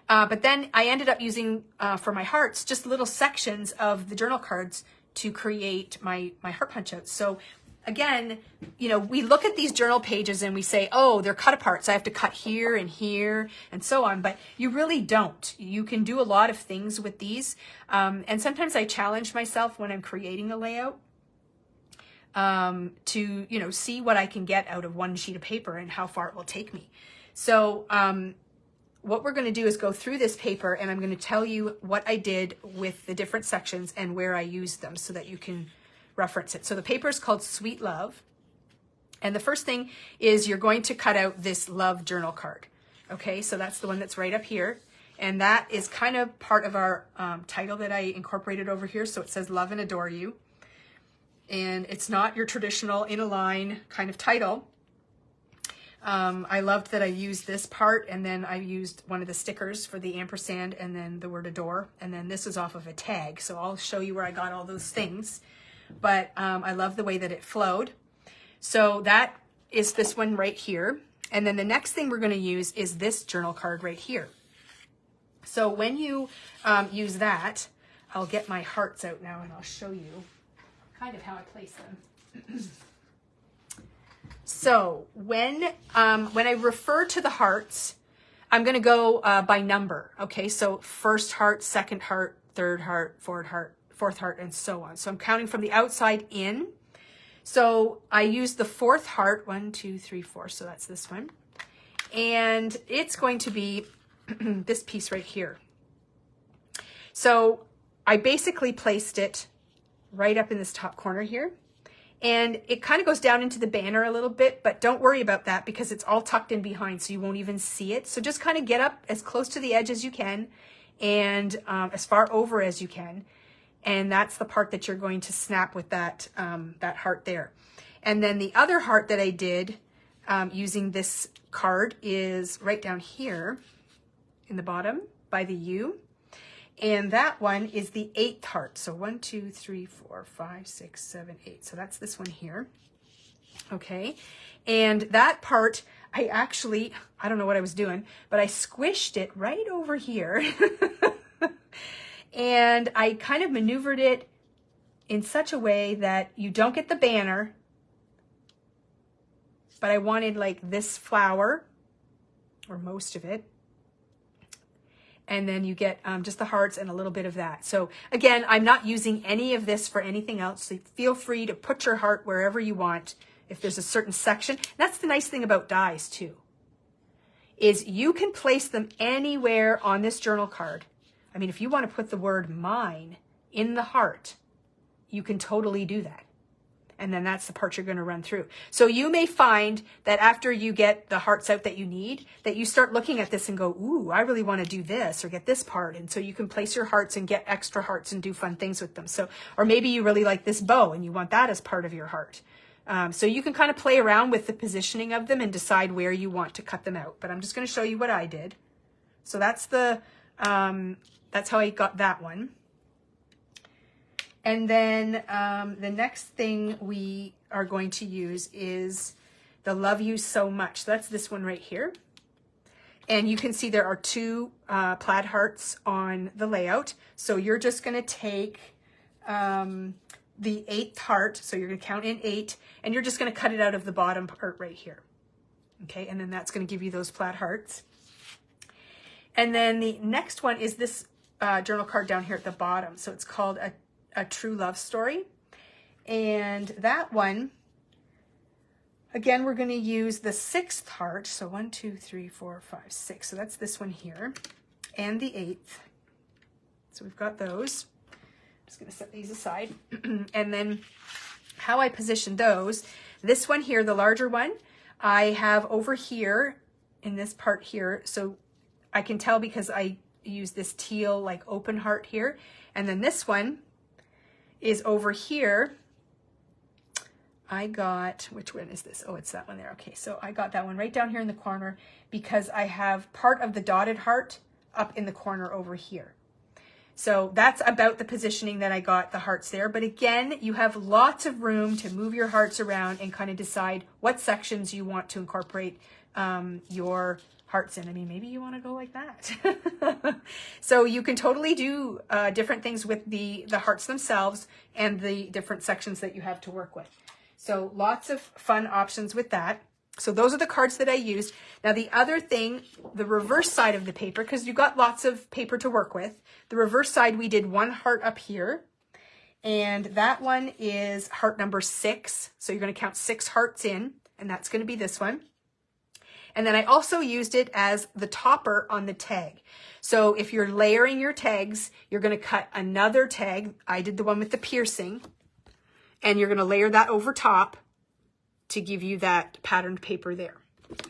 [SPEAKER 1] But then I ended up using, for my hearts, just little sections of the journal cards to create my heart punch outs. So again, you know, we look at these journal pages and we say, oh, they're cut apart, so I have to cut here and so on. But you really don't. You can do a lot of things with these. And sometimes I challenge myself when I'm creating a layout to, you know, see what I can get out of 1 sheet of paper and how far it will take me. So what we're going to do is go through this paper, and I'm going to tell you what I did with the different sections and where I used them so that you can reference it. So the paper is called Sweet Love. And the first thing is you're going to cut out this love journal card. Okay, so that's the one that's right up here. And that is kind of part of our title that I incorporated over here. So it says Love and Adore You. And it's not your traditional in a line kind of title. I loved that I used this part, and then I used one of the stickers for the ampersand and then the word adore. And then this is off of a tag. So I'll show you where I got all those things. But I love the way that it flowed. So that is this one right here. And then the next thing we're going to use is this journal card right here. So when you use that, I'll get my hearts out now and I'll show you kind of how I place them. So when I refer to the hearts, I'm going to go by number. Okay, so first heart, second heart, third heart, fourth heart, and so on. So I'm counting from the outside in. So I use the 4th heart, 1, 2, 3, 4. So that's this one. And it's going to be this piece right here. So I basically placed it right up in this top corner here. And it kind of goes down into the banner a little bit, but don't worry about that because it's all tucked in behind, so you won't even see it. So just kind of get up as close to the edge as you can and as far over as you can. And that's the part that you're going to snap with that, that heart there. And then the other heart that I did using this card is right down here in the bottom by the U. And that one is the 8th heart. So 1, 2, 3, 4, 5, 6, 7, 8. So that's this one here. Okay. And that part, I don't know what I was doing, but I squished it right over here. And I kind of maneuvered it in such a way that you don't get the banner, but I wanted like this flower, or most of it. And then you get just the hearts and a little bit of that. So again, I'm not using any of this for anything else. So feel free to put your heart wherever you want. If there's a certain section, that's the nice thing about dies too, is you can place them anywhere on this journal card. I mean, if you want to put the word mine in the heart, you can totally do that. And then that's the part you're going to run through. So you may find that after you get the hearts out that you need, that you start looking at this and go, ooh, I really want to do this or get this part. And so you can place your hearts and get extra hearts and do fun things with them. So, or maybe you really like this bow and you want that as part of your heart. So you can kind of play around with the positioning of them and decide where you want to cut them out. But I'm just going to show you what I did. So that's the, that's how I got that one. And then the next thing we are going to use is the love you so much. So that's this one right here. And you can see there are two plaid hearts on the layout. So you're just going to take the 8th heart. So you're going to count in 8, and you're just going to cut it out of the bottom part right here. Okay, and then that's going to give you those plaid hearts. And then the next one is this journal card down here at the bottom. So it's called a True Love Story. And that one, again, we're going to use the 6th heart. So 1, 2, 3, 4, 5, 6. So that's this one here. And the 8th. So we've got those. I'm just going to set these aside. And then how I position those, this one here, the larger one, I have over here in this part here. So I can tell because I use this teal like open heart here. And then this one is over here. I got, which one is this? Oh, it's that one there. Okay, so I got that one right down here in the corner because I have part of the dotted heart up in the corner over here. So that's about the positioning that I got the hearts there. But again, you have lots of room to move your hearts around and kind of decide what sections you want to incorporate your hearts in. I mean, maybe you want to go like that. So you can totally do different things with the hearts themselves and the different sections that you have to work with. So lots of fun options with that. So those are the cards that I used. Now the other thing, the reverse side of the paper, because you've got lots of paper to work with, the reverse side, we did one heart up here. And that one is heart number 6. So you're going to count 6 hearts in, and that's going to be this one. And then I also used it as the topper on the tag. So if you're layering your tags, you're going to cut another tag. I did the one with the piercing, and you're going to layer that over top to give you that patterned paper there.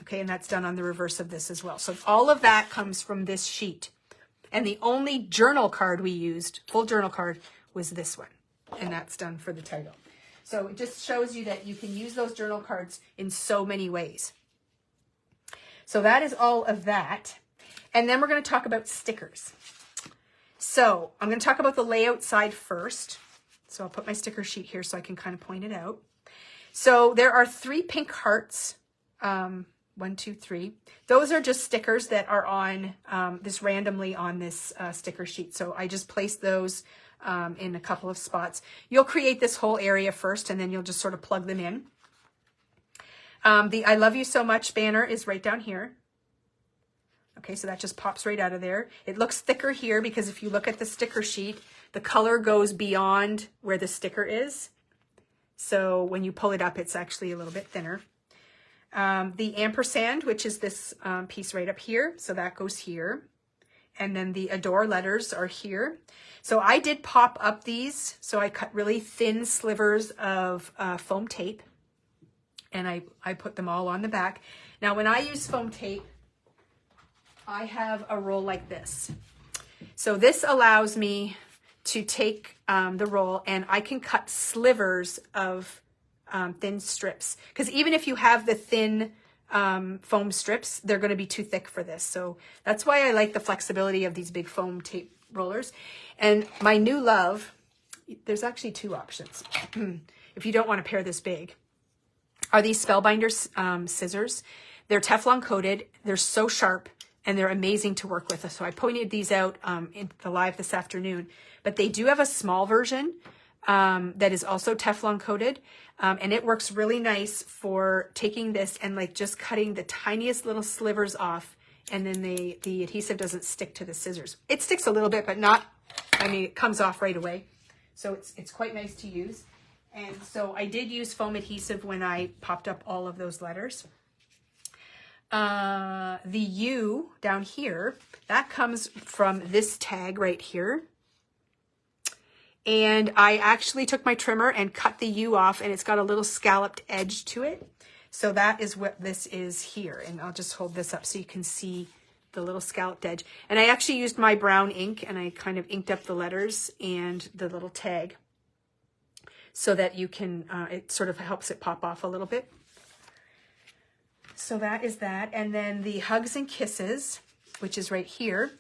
[SPEAKER 1] Okay, and that's done on the reverse of this as well. So all of that comes from this sheet. And the only journal card we used, full journal card, was this one. And that's done for the title. So it just shows you that you can use those journal cards in so many ways. So that is all of that. And then we're going to talk about stickers. So I'm going to talk about the layout side first. So I'll put my sticker sheet here so I can kind of point it out. So there are 3 pink hearts. 1, 2, 3. Those are just stickers that are on this randomly on this sticker sheet. So I just placed those in a couple of spots. You'll create this whole area first, and then you'll just sort of plug them in. The I love you so much banner is right down here. Okay, so that just pops right out of there. It looks thicker here because if you look at the sticker sheet, the color goes beyond where the sticker is. So when you pull it up, it's actually a little bit thinner. The ampersand, which is this piece right up here. So that goes here. And then the adore letters are here. So I did pop up these. So I cut really thin slivers of foam tape. And I put them all on the back. Now, when I use foam tape, I have a roll like this. So this allows me to take the roll, and I can cut slivers of thin strips. Because even if you have the thin foam strips, they're going to be too thick for this. So that's why I like the flexibility of these big foam tape rollers. And my new love, there's actually 2 options. If you don't want to pair this big, are these Spellbinder scissors. They're Teflon coated. They're so sharp, and they're amazing to work with. So I pointed these out in the live this afternoon. But they do have a small version that is also Teflon coated. And it works really nice for taking this and like just cutting the tiniest little slivers off. And then the adhesive doesn't stick to the scissors. It sticks a little bit, but not, I mean, it comes off right away. So it's quite nice to use. And so I did use foam adhesive when I popped up all of those letters. The U down here, that comes from this tag right here. And I actually took my trimmer and cut the U off, and it's got a little scalloped edge to it. So that is what this is here. And I'll just hold this up so you can see the little scalloped edge. And I actually used my brown ink, and I kind of inked up the letters and the little tag so that you can, it sort of helps it pop off a little bit. So that is that. And then the hugs and kisses, which is right here,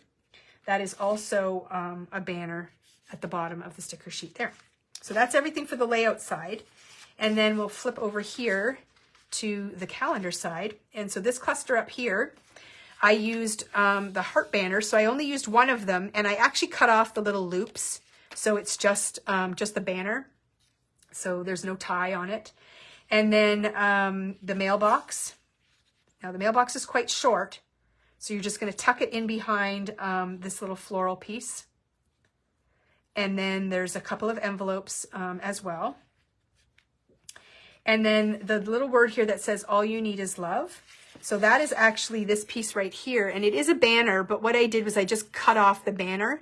[SPEAKER 1] that is also a banner at the bottom of the sticker sheet there. So that's everything for the layout side. And then we'll flip over here to the calendar side. And so this cluster up here, I used the heart banner. So I only used one of them, and I actually cut off the little loops. So it's just the banner. So there's no tie on it. And then the mailbox. Now the mailbox is quite short. So you're just going to tuck it in behind this little floral piece. And then there's a couple of envelopes as well. And then the little word here that says, all you need is love. So that is actually this piece right here. And it is a banner, but what I did was I just cut off the banner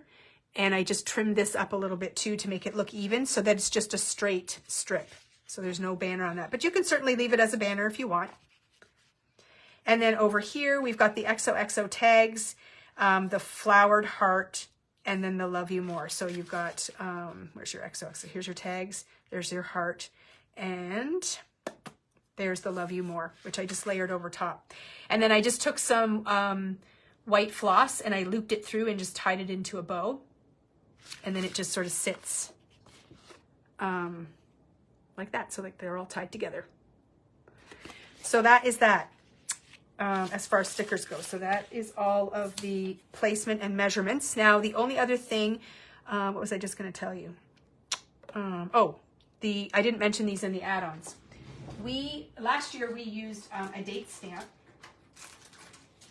[SPEAKER 1] and I just trimmed this up a little bit too to make it look even so that it's just a straight strip. So there's no banner on that, but you can certainly leave it as a banner if you want. And then over here, we've got the XOXO tags, the flowered heart, and then the love you more. So you've got, where's your XOXO? Here's your tags. There's your heart. And there's the love you more, which I just layered over top. And then I just took some white floss and I looped it through and just tied it into a bow. And then it just sort of sits like that. So like they're all tied together. So that is that. As far as stickers go. So that is all of the placement and measurements. Now, the only other thing, what was I just going to tell you? I didn't mention these in the add-ons. Last year we used a date stamp.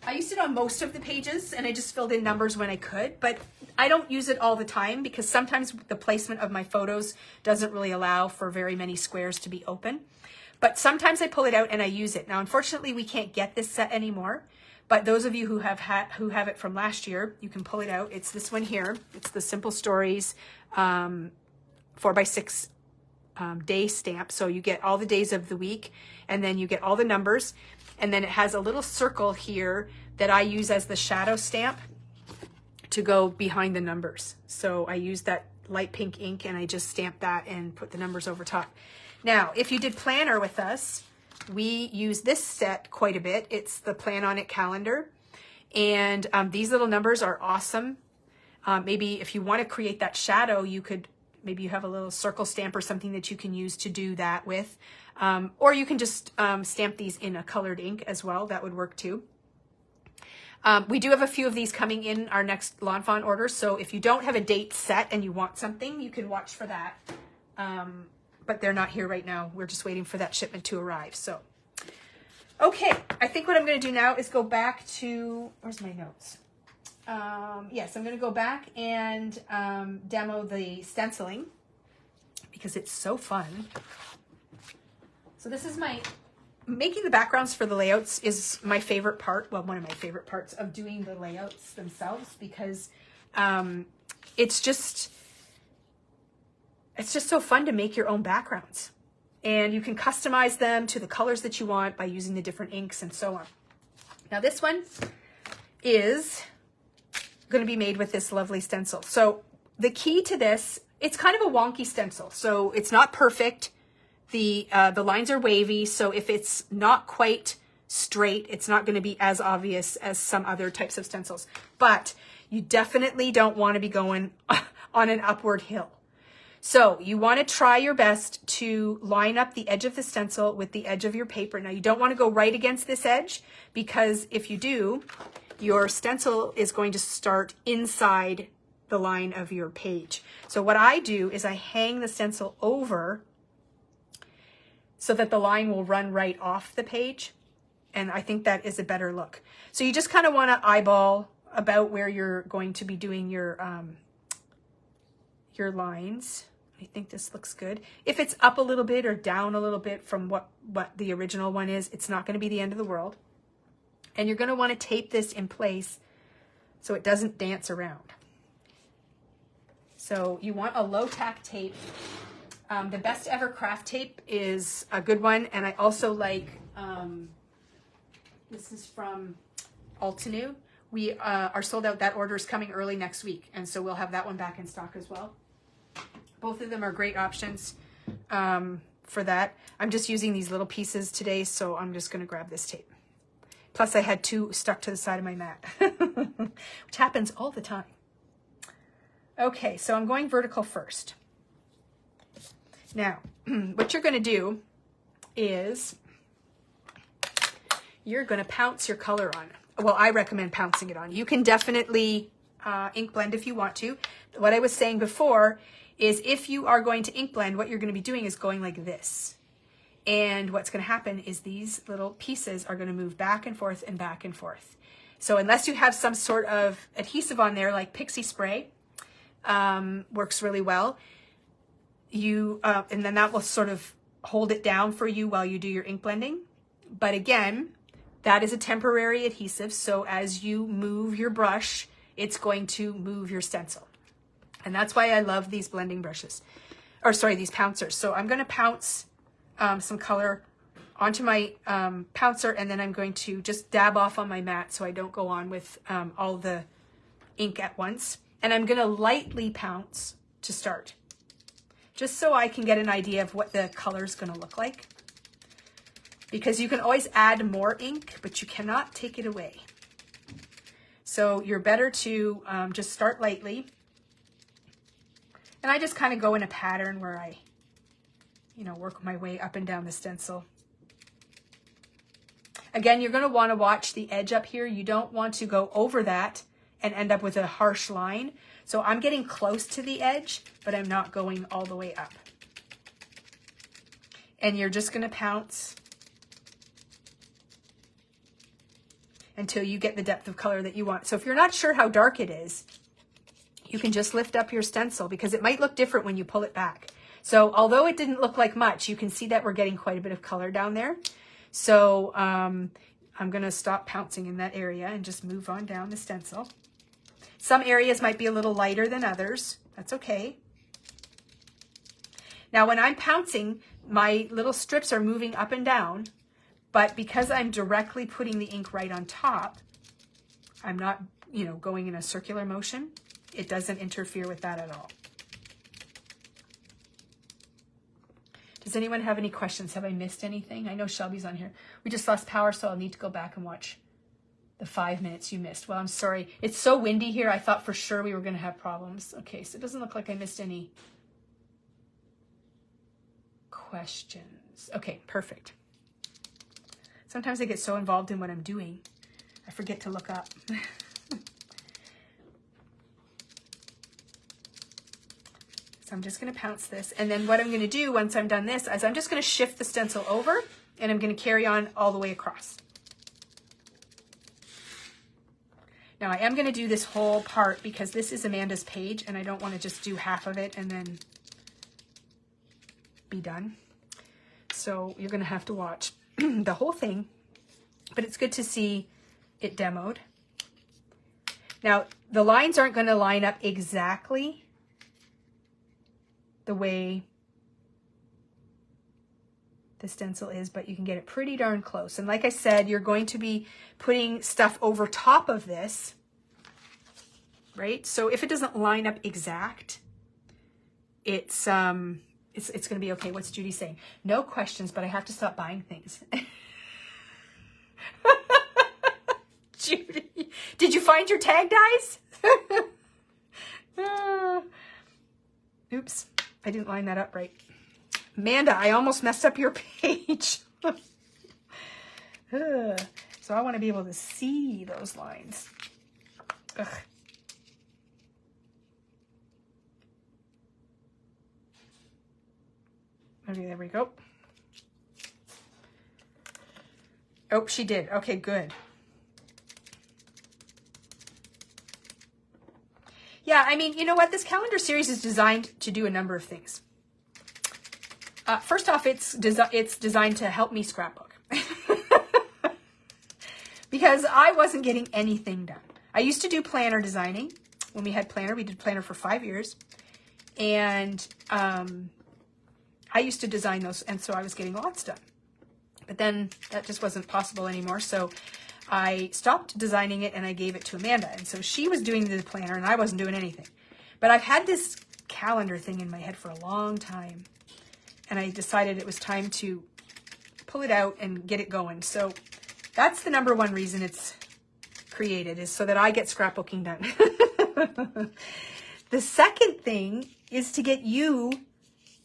[SPEAKER 1] I used it on most of the pages and I just filled in numbers when I could, but I don't use it all the time because sometimes the placement of my photos doesn't really allow for very many squares to be open. But sometimes I pull it out and I use it. Now, unfortunately, we can't get this set anymore. But those of you who have it from last year, you can pull it out. It's this one here. It's the Simple Stories 4x6 day stamp. So you get all the days of the week, and then you get all the numbers. And then it has a little circle here that I use as the shadow stamp to go behind the numbers. So I use that light pink ink and I just stamp that and put the numbers over top. Now, if you did planner with us, we use this set quite a bit. It's the Plan On It calendar. And these little numbers are awesome. Maybe if you want to create that shadow, maybe you have a little circle stamp or something that you can use to do that with. Or you can just stamp these in a colored ink as well. That would work too. We do have a few of these coming in our next Lawn Fawn order. So if you don't have a date set and you want something, you can watch for that. But they're not here right now. We're just waiting for that shipment to arrive. So, okay, I think what I'm going to do now is go back to, where's my notes? Yes, I'm going to go back and demo the stenciling because it's so fun. So this is making the backgrounds for the layouts is my favorite part. Well, one of my favorite parts of doing the layouts themselves because it's just so fun to make your own backgrounds. And you can customize them to the colors that you want by using the different inks and so on. Now this one is going to be made with this lovely stencil. So the key to this, it's kind of a wonky stencil. So it's not perfect. The lines are wavy. So if it's not quite straight, it's not going to be as obvious as some other types of stencils. But you definitely don't want to be going on an upward hill. So you want to try your best to line up the edge of the stencil with the edge of your paper. Now you don't want to go right against this edge because if you do, your stencil is going to start inside the line of your page. So what I do is I hang the stencil over so that the line will run right off the page. And I think that is a better look. So you just kind of want to eyeball about where you're going to be doing your lines. I think this looks good. If it's up a little bit or down a little bit from what the original one is, it's not going to be the end of the world. And you're going to want to tape this in place so it doesn't dance around. So you want a low tack tape. The Best Ever Craft tape is a good one. And I also like, this is from Altenew. We are sold out. That order is coming early next week. And so we'll have that one back in stock as well. Both of them are great options for that. I'm just using these little pieces today, so I'm just going to grab this tape. Plus, I had two stuck to the side of my mat, which happens all the time. Okay, so I'm going vertical first. Now, what you're going to do is you're going to pounce your color on. Well, I recommend pouncing it on. You can definitely ink blend if you want to. What I was saying before is if you are going to ink blend, what you're going to be doing is going like this. And what's going to happen is these little pieces are going to move back and forth and back and forth. So unless you have some sort of adhesive on there, like Pixie Spray, works really well. And then that will sort of hold it down for you while you do your ink blending. But again, that is a temporary adhesive. So as you move your brush, it's going to move your stencil. And that's why I love these blending brushes, or sorry, these pouncers. So I'm going to pounce some color onto my pouncer, and then I'm going to just dab off on my mat so I don't go on with all the ink at once. And I'm going to lightly pounce to start, just so I can get an idea of what the color is going to look like. Because you can always add more ink, but you cannot take it away. So you're better to just start lightly. And I just kind of go in a pattern where I, work my way up and down the stencil. Again, you're going to want to watch the edge up here. You don't want to go over that and end up with a harsh line. So I'm getting close to the edge, but I'm not going all the way up. And you're just going to pounce until you get the depth of color that you want. So if you're not sure how dark it is, you can just lift up your stencil, because it might look different when you pull it back. So although it didn't look like much, you can see that we're getting quite a bit of color down there. So I'm going to stop pouncing in that area and just move on down the stencil. Some areas might be a little lighter than others. That's okay. Now when I'm pouncing, my little strips are moving up and down, but because I'm directly putting the ink right on top, I'm not, going in a circular motion. It doesn't interfere with that at all. Does anyone have any questions? Have I missed anything? I know Shelby's on here. We just lost power, so I'll need to go back and watch the 5 minutes you missed. Well, I'm sorry. It's so windy here. I thought for sure we were going to have problems. Okay, so it doesn't look like I missed any questions. Okay, perfect. Sometimes I get so involved in what I'm doing, I forget to look up. So I'm just going to pounce this. And then what I'm going to do once I'm done this is I'm just going to shift the stencil over, and I'm going to carry on all the way across. Now I am going to do this whole part because this is Amanda's page, and I don't want to just do half of it and then be done. So you're going to have to watch the whole thing, but it's good to see it demoed. Now the lines aren't going to line up exactly the way the stencil is, but you can get it pretty darn close. And like I said, you're going to be putting stuff over top of this, right? So if it doesn't line up exact, it's going to be okay. What's Judy saying? No questions, but I have to stop buying things. Judy, did you find your tag dies? Oops, I didn't line that up right. Amanda, I almost messed up your page. So I want to be able to see those lines. Ugh. Okay, there we go. Oh, she did. Okay, good. Yeah, I mean, you know what? This calendar series is designed to do a number of things. First off, it's designed to help me scrapbook. Because I wasn't getting anything done. I used to do planner designing. When we had planner, we did planner for 5 years. And I used to design those, and so I was getting lots done. But then that just wasn't possible anymore. So I stopped designing it and I gave it to Amanda. And so she was doing the planner and I wasn't doing anything. But I've had this calendar thing in my head for a long time. And I decided it was time to pull it out and get it going. So that's the number one reason it's created, is so that I get scrapbooking done. The second thing is to get you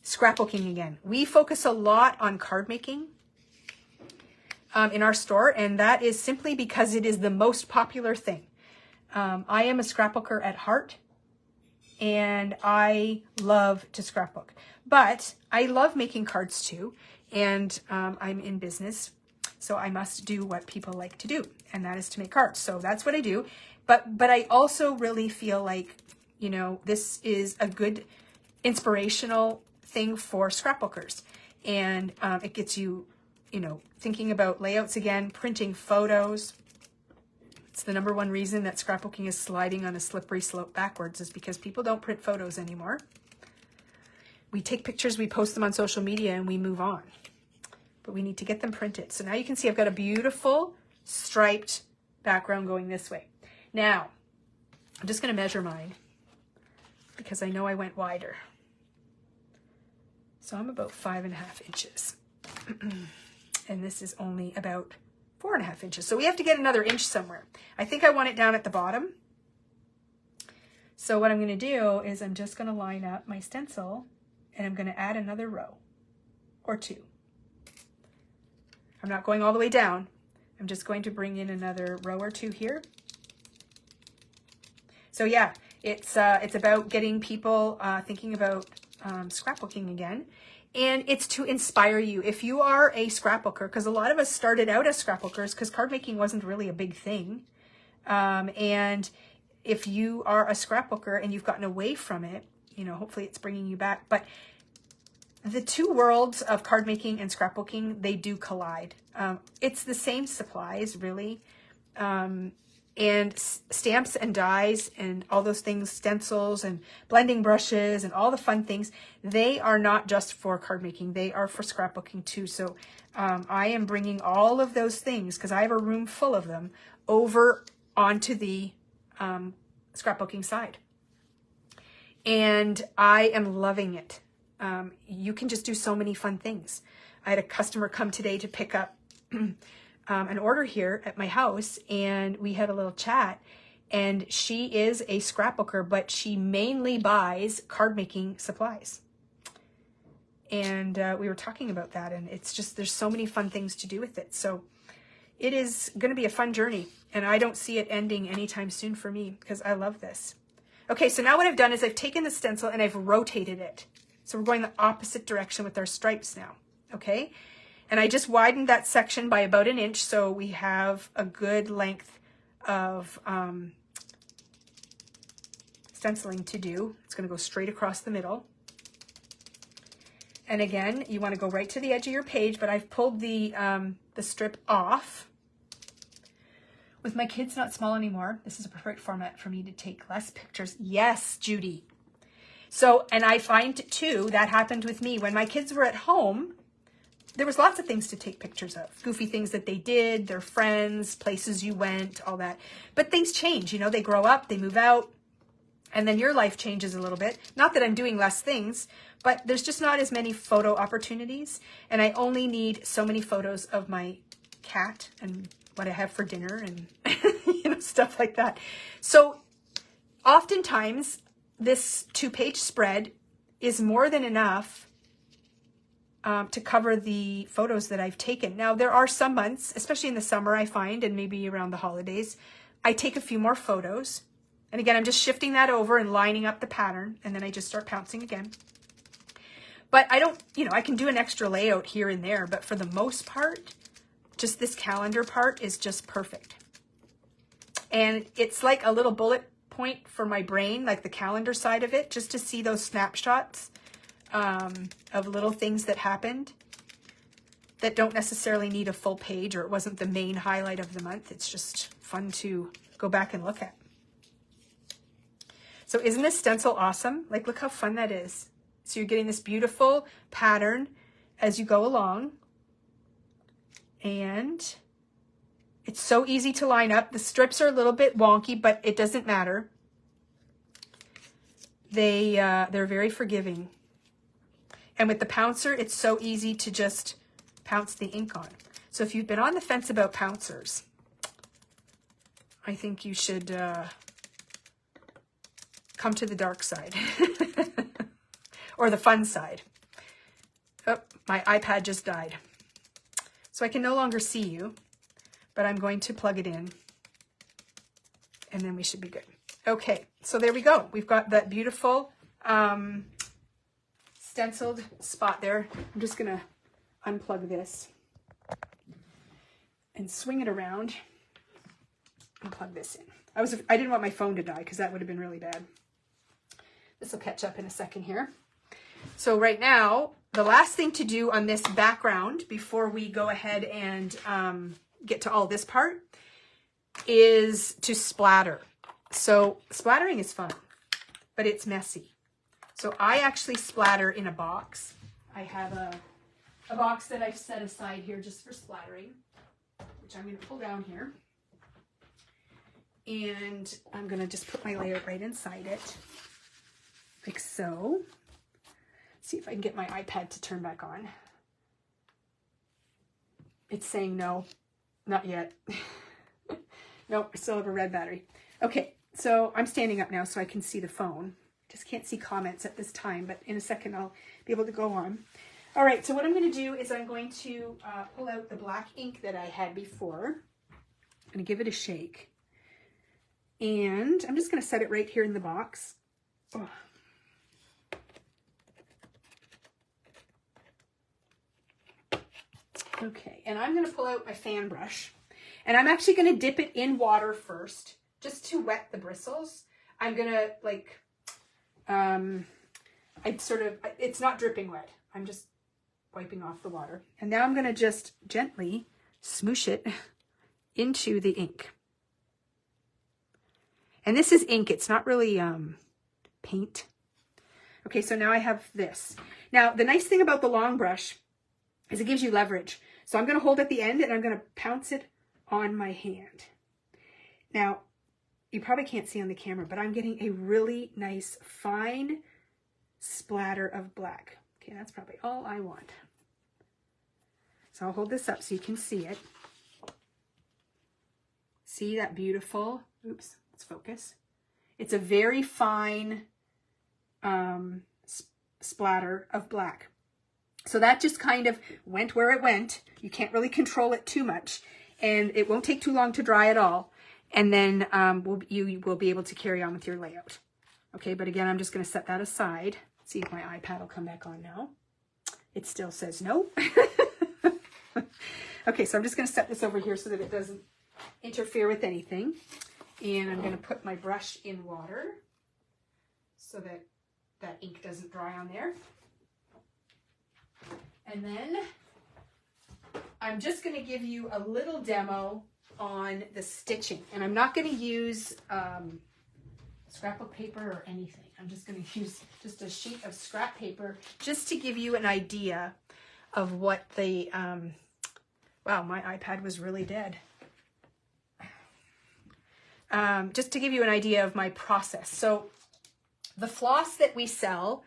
[SPEAKER 1] scrapbooking again. We focus a lot on card making. in our store, and that is simply because it is the most popular thing. I am a scrapbooker at heart, and I love to scrapbook, but I love making cards too, and I'm in business, so I must do what people like to do, and that is to make cards. So that's what I do, but I also really feel like, you know, this is a good inspirational thing for scrapbookers, and it gets you, you know, thinking about layouts again, printing photos. It's the #1 reason that scrapbooking is sliding on a slippery slope backwards, is because people don't print photos anymore. We take pictures, we post them on social media, and we move on. But we need to get them printed. So now you can see I've got a beautiful striped background going this way. Now, I'm just going to measure mine because I know I went wider. So I'm about 5.5 inches. And this is only about 4.5 inches. So we have to get another inch somewhere. I think I want it down at the bottom. So what I'm going to do is I'm just going to line up my stencil, and I'm going to add another row or 2. I'm not going all the way down. I'm just going to bring in another row or 2 here. So yeah, it's about getting people thinking about scrapbooking again. And it's to inspire you. If you are a scrapbooker, because a lot of us started out as scrapbookers because card making wasn't really a big thing. And if you are a scrapbooker and you've gotten away from it, you know, hopefully it's bringing you back. But the two worlds of card making and scrapbooking, they do collide. It's the same supplies, really. And stamps and dies and all those things, stencils and blending brushes and all the fun things, they are not just for card making, they are for scrapbooking too. So I am bringing all of those things, because I have a room full of them, over onto the scrapbooking side. And I am loving it. You can just do so many fun things. I had a customer come today to pick up an order here at my house, and we had a little chat, and she is a scrapbooker, but she mainly buys card making supplies. And we were talking about that, and it's just, there's so many fun things to do with it. So it is going to be a fun journey, and I don't see it ending anytime soon for me, because I love this. Okay, so now what I've done is I've taken the stencil and I've rotated it. So we're going the opposite direction with our stripes now, okay? And I just widened that section by about 1 inch, so we have a good length of stenciling to do. It's going to go straight across the middle. And again, you want to go right to the edge of your page, but I've pulled the strip off. With my kids not small anymore, this is a perfect format for me to take less pictures. Yes, Judy. So, and I find too, that happened with me. When my kids were at home, there was lots of things to take pictures of. Goofy things that they did, their friends, places you went, all that. But things change, you know, they grow up, they move out, and then your life changes a little bit. Not that I'm doing less things, but there's just not as many photo opportunities. And I only need so many photos of my cat and what I have for dinner and you know, stuff like that. So oftentimes this 2-page spread is more than enough to cover the photos that I've taken. Now, there are some months, especially in the summer, I find, and maybe around the holidays, I take a few more photos. And again, I'm just shifting that over and lining up the pattern, and then I just start pouncing again. But I don't, you know, I can do an extra layout here and there, but for the most part, just this calendar part is just perfect. And it's like a little bullet point for my brain, like the calendar side of it, just to see those snapshots of little things that happened that don't necessarily need a full page, or it wasn't the main highlight of the month. It's just fun to go back and look at. So isn't this stencil awesome? Like, look how fun that is. So you're getting this beautiful pattern as you go along. And it's so easy to line up. The strips are a little bit wonky, but it doesn't matter. They're very forgiving. And with the pouncer, it's so easy to just pounce the ink on. So if you've been on the fence about pouncers, I think you should come to the dark side or the fun side. Oh, my iPad just died. So I can no longer see you, but I'm going to plug it in and then we should be good. Okay, so there we go. We've got that beautiful stenciled spot there. I'm just gonna unplug this and swing it around and plug this in. I didn't want my phone to die because that would have been really bad. This will catch up in a second here. So right now, the last thing to do on this background before we go ahead and get to all this part is to splatter. So splattering is fun, but it's messy. So I actually splatter in a box. I have a box that I've set aside here just for splattering, which I'm going to pull down here. And I'm going to just put my layer right inside it, like so. See if I can get my iPad to turn back on. It's saying no, not yet. Nope, I still have a red battery. Okay, so I'm standing up now so I can see the phone. Just can't see comments at this time, but in a second I'll be able to go on. All right, so what I'm going to do is I'm going to pull out the black ink that I had before. I'm going to give it a shake. And I'm just going to set it right here in the box. Oh. Okay, and I'm going to pull out my fan brush. And I'm actually going to dip it in water first, just to wet the bristles. I'm going to like, it's not dripping wet. I'm just wiping off the water. And now I'm going to just gently smoosh it into the ink. And this is ink. It's not really paint. Okay, so now I have this. Now, the nice thing about the long brush is it gives you leverage. So I'm going to hold at the end and I'm going to pounce it on my hand. Now, you probably can't see on the camera, but I'm getting a really nice fine splatter of black. Okay, that's probably all I want. So I'll hold this up so you can see it. See that beautiful, oops, let's focus. It's a very fine splatter of black. So that just kind of went where it went. You can't really control it too much. And it won't take too long to dry at all. And then you will be able to carry on with your layout. Okay, but again, I'm just going to set that aside. See if my iPad will come back on now. It still says no. Okay, so I'm just going to set this over here so that it doesn't interfere with anything. And I'm going to put my brush in water so that that ink doesn't dry on there. And then I'm just going to give you a little demo on the stitching. And I'm not going to use scrapbook paper or anything. I'm just going to use just a sheet of scrap paper just to give you an idea of what the, wow, my iPad was really dead. Just to give you an idea of my process. So the floss that we sell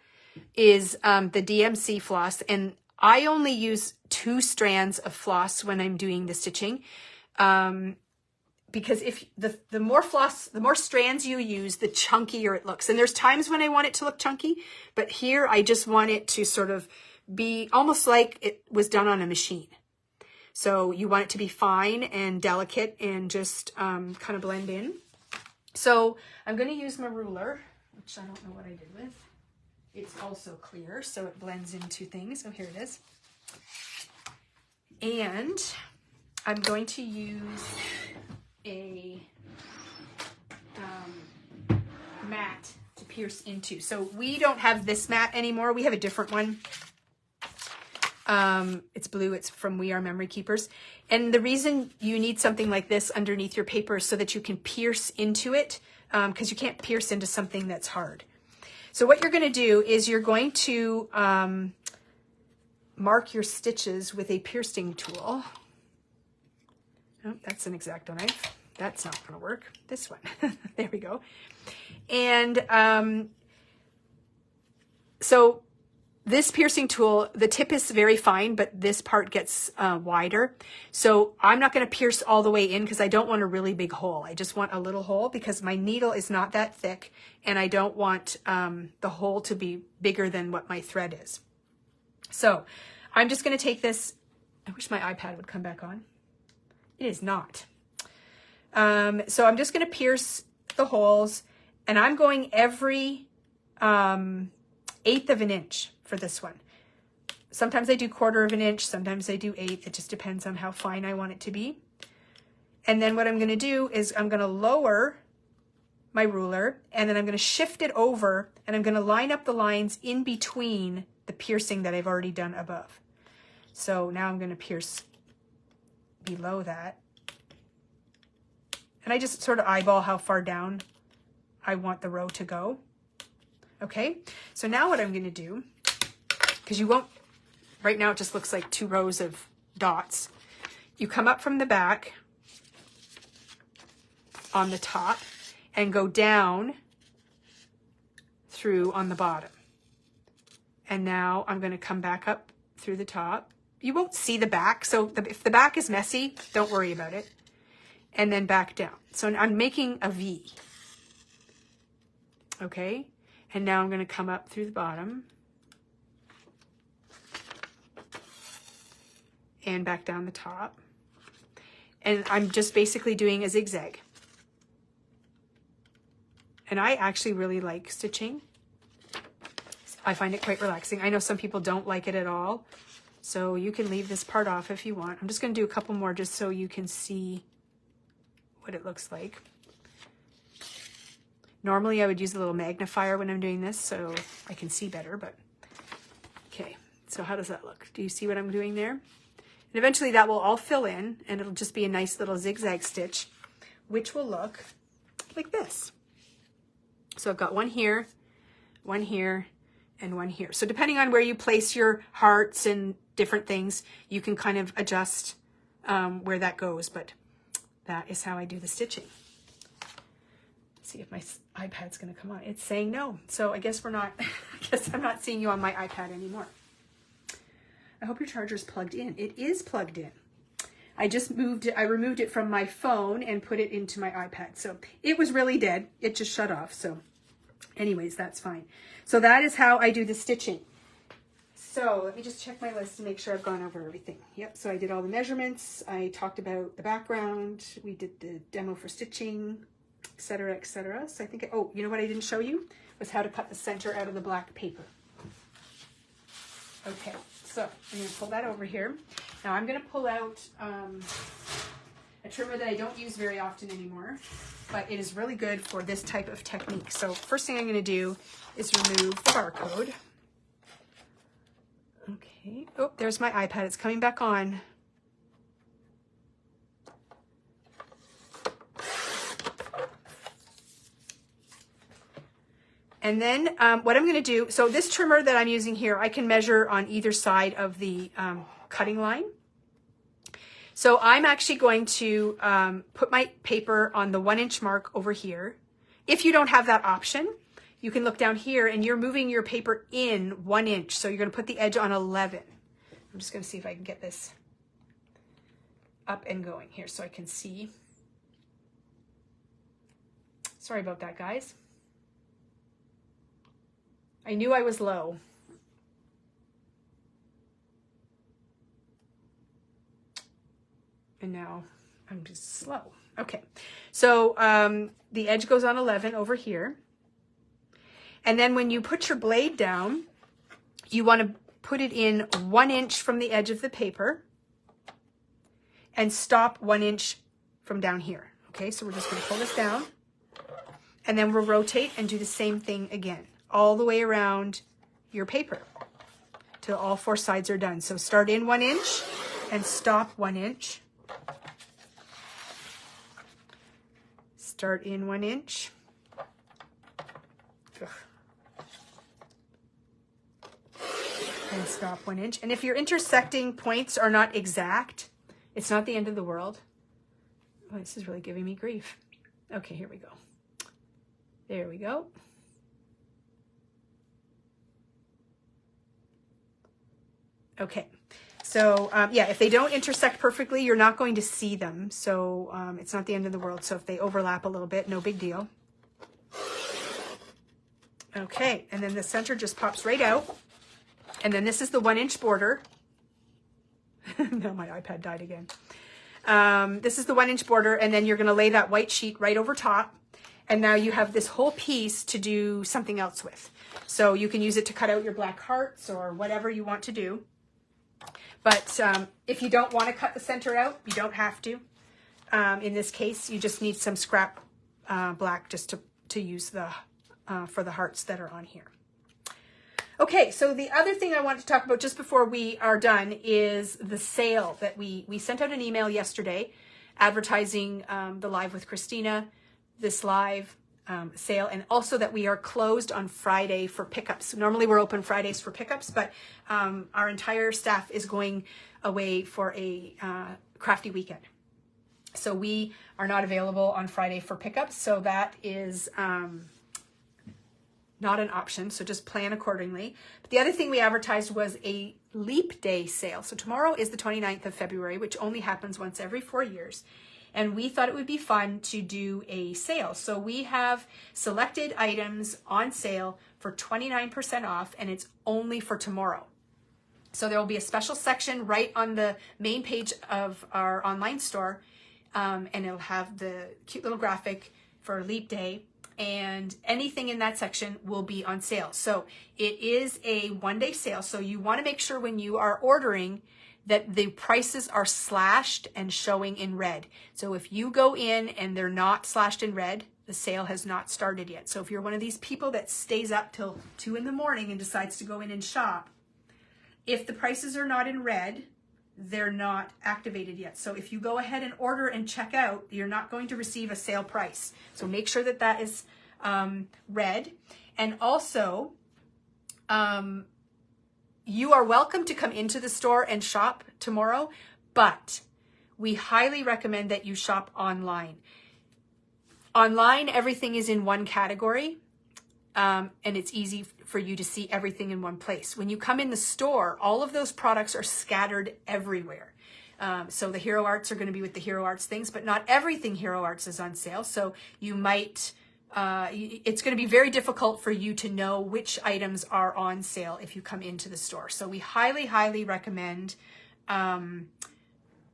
[SPEAKER 1] is the DMC floss, and I only use 2 strands of floss when I'm doing the stitching, because if the more floss, the more strands you use, the chunkier it looks. And there's times when I want it to look chunky, but here I just want it to sort of be almost like it was done on a machine. So you want it to be fine and delicate and just kind of blend in. So I'm going to use my ruler, which I don't know what I did with. It's also clear, so it blends into things. Oh, here it is. And I'm going to use a mat to pierce into. So we don't have this mat anymore. We have a different one. It's blue. It's from We Are Memory Keepers. And the reason you need something like this underneath your paper is so that you can pierce into it, because you can't pierce into something that's hard. So what you're going to do is you're going to mark your stitches with a piercing tool. Oh, that's an X-Acto knife. That's not going to work. This one. There we go. And so this piercing tool, the tip is very fine, but this part gets wider. So I'm not going to pierce all the way in because I don't want a really big hole. I just want a little hole because my needle is not that thick and I don't want the hole to be bigger than what my thread is. So I'm just going to take this I wish my iPad would come back on. It is not. So I'm just going to pierce the holes, and I'm going every 1/8 of an inch for this one. Sometimes I do 1/4 of an inch, sometimes I do 1/8. It just depends on how fine I want it to be. And then what I'm going to do is I'm going to lower my ruler, and then I'm going to shift it over, and I'm going to line up the lines in between the piercing that I've already done above. So now I'm going to pierce below that. And I just sort of eyeball how far down I want the row to go. Okay, so now what I'm going to do, because you won't, right now it just looks like 2 rows of dots. You come up from the back on the top and go down through on the bottom. And now I'm going to come back up through the top. You won't see the back, so if the back is messy, don't worry about it. And then back down. So I'm making a V. Okay, and now I'm going to come up through the bottom and back down the top. And I'm just basically doing a zigzag. And I actually really like stitching. I find it quite relaxing. I know some people don't like it at all, so you can leave this part off if you want. I'm just going to do a couple more just so you can see what it looks like. Normally I would use a little magnifier when I'm doing this so I can see better, but okay. So how does that look? Do you see what I'm doing there? And eventually that will all fill in, and it'll just be a nice little zigzag stitch, which will look like this. So I've got one here, and one here. So depending on where you place your hearts and different things, you can kind of adjust where that goes, but that is how I do the stitching. Let's see if my iPad's gonna come on. It's saying no, so I guess we're not, I guess I'm not seeing you on my iPad anymore. I hope your charger's plugged in. It is plugged in. I just moved it, I removed it from my phone and put it into my iPad. So it was really dead. It just shut off. So anyways, that's fine. So that is how I do the stitching. So let me just check my list to make sure I've gone over everything. Yep, so I did all the measurements. I talked about the background. We did the demo for stitching, etc., etc. So I think, oh, you know what I didn't show you? Was how to cut the center out of the black paper. Okay, so I'm going to pull that over here. Now I'm going to pull out a trimmer that I don't use very often anymore, but it is really good for this type of technique. So first thing I'm going to do is remove the barcode. Okay, oh, there's my iPad. It's coming back on. And then what I'm going to do, so this trimmer that I'm using here, I can measure on either side of the cutting line. So I'm actually going to put my paper on the 1-inch mark over here. If you don't have that option, you can look down here and you're moving your paper in 1 inch. So you're going to put the edge on 11. I'm just going to see if I can get this up and going here so I can see. Sorry about that, guys. I knew I was low. And now I'm just slow. Okay, so the edge goes on 11 over here. And then when you put your blade down, you want to put it in 1 inch from the edge of the paper and stop 1 inch from down here. Okay, so we're just going to pull this down, and then we'll rotate and do the same thing again, all the way around your paper till all 4 sides are done. So start in 1 inch and stop 1 inch. Start in 1 inch. Ugh. And stop 1 inch. And if your intersecting points are not exact, it's not the end of the world. Oh, this is really giving me grief. Okay, here we go. There we go. Okay, so yeah, if they don't intersect perfectly, you're not going to see them. So it's not the end of the world. So if they overlap a little bit, no big deal. Okay, and then the center just pops right out. And then this is the 1 inch border. Now my iPad died again. This is the 1-inch border, and then you're going to lay that white sheet right over top. And now you have this whole piece to do something else with. So you can use it to cut out your black hearts or whatever you want to do. But if you don't want to cut the center out, you don't have to. In this case, you just need some scrap black just to use for the hearts that are on here. Okay, so the other thing I wanted to talk about just before we are done is the sale that we sent out an email yesterday advertising the Live with Christina, this live sale, and also that we are closed on Friday for pickups. Normally we're open Fridays for pickups, but our entire staff is going away for a crafty weekend. So we are not available on Friday for pickups, so that is not an option, so just plan accordingly. But the other thing we advertised was a leap day sale. So tomorrow is the 29th of February, which only happens once every 4 years. And we thought it would be fun to do a sale. So we have selected items on sale for 29% off, and it's only for tomorrow. So there will be a special section right on the main page of our online store, and it'll have the cute little graphic for Leap Day, and anything in that section will be on sale. So it is a one-day sale, so you want to make sure when you are ordering that the prices are slashed and showing in red. So if you go in and they're not slashed in red, the sale has not started yet. So if you're one of these people that stays up till 2 in the morning and decides to go in and shop, if the prices are not in red, they're not activated yet. So if you go ahead and order and check out, you're not going to receive a sale price. So make sure that that is red. And also, you are welcome to come into the store and shop tomorrow, but we highly recommend that you shop online. Online, everything is in one category, and it's easy for you to see everything in one place. When you come in the store, all of those products are scattered everywhere. So the Hero Arts are going to be with the Hero Arts things, but not everything Hero Arts is on sale. So you might, it's going to be very difficult for you to know which items are on sale if you come into the store. So we highly, highly recommend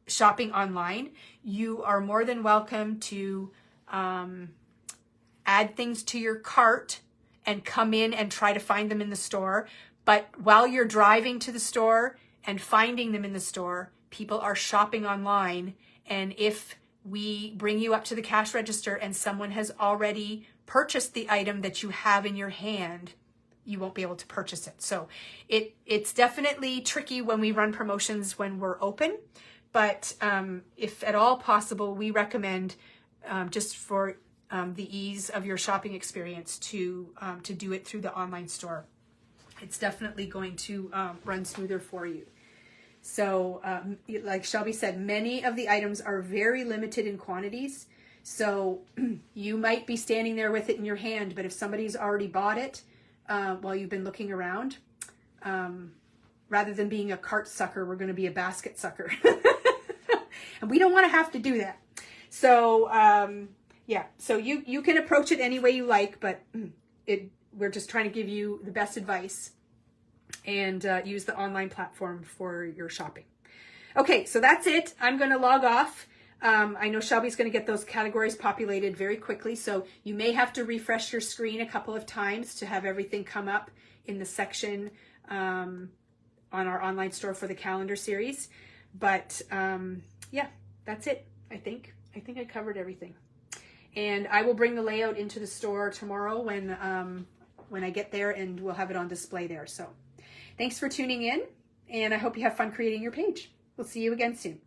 [SPEAKER 1] shopping online. You are more than welcome to add things to your cart and come in and try to find them in the store. But while you're driving to the store and finding them in the store, people are shopping online. And if we bring you up to the cash register and someone has already purchased the item that you have in your hand, you won't be able to purchase it. So it's definitely tricky when we run promotions when we're open. But if at all possible, we recommend just for the ease of your shopping experience to do it through the online store. It's definitely going to run smoother for you. So like Shelby said, many of the items are very limited in quantities. So you might be standing there with it in your hand, but if somebody's already bought it while you've been looking around, rather than being a cart sucker, we're going to be a basket sucker. And we don't want to have to do that. So yeah, so you can approach it any way you like, but we're just trying to give you the best advice and use the online platform for your shopping. Okay, so that's it. I'm going to log off. I know Shelby's going to get those categories populated very quickly, so you may have to refresh your screen a couple of times to have everything come up in the section on our online store for the calendar series. But yeah, that's it, I think. I think I covered everything. And I will bring the layout into the store tomorrow when I get there, and we'll have it on display there. So thanks for tuning in, and I hope you have fun creating your page. We'll see you again soon.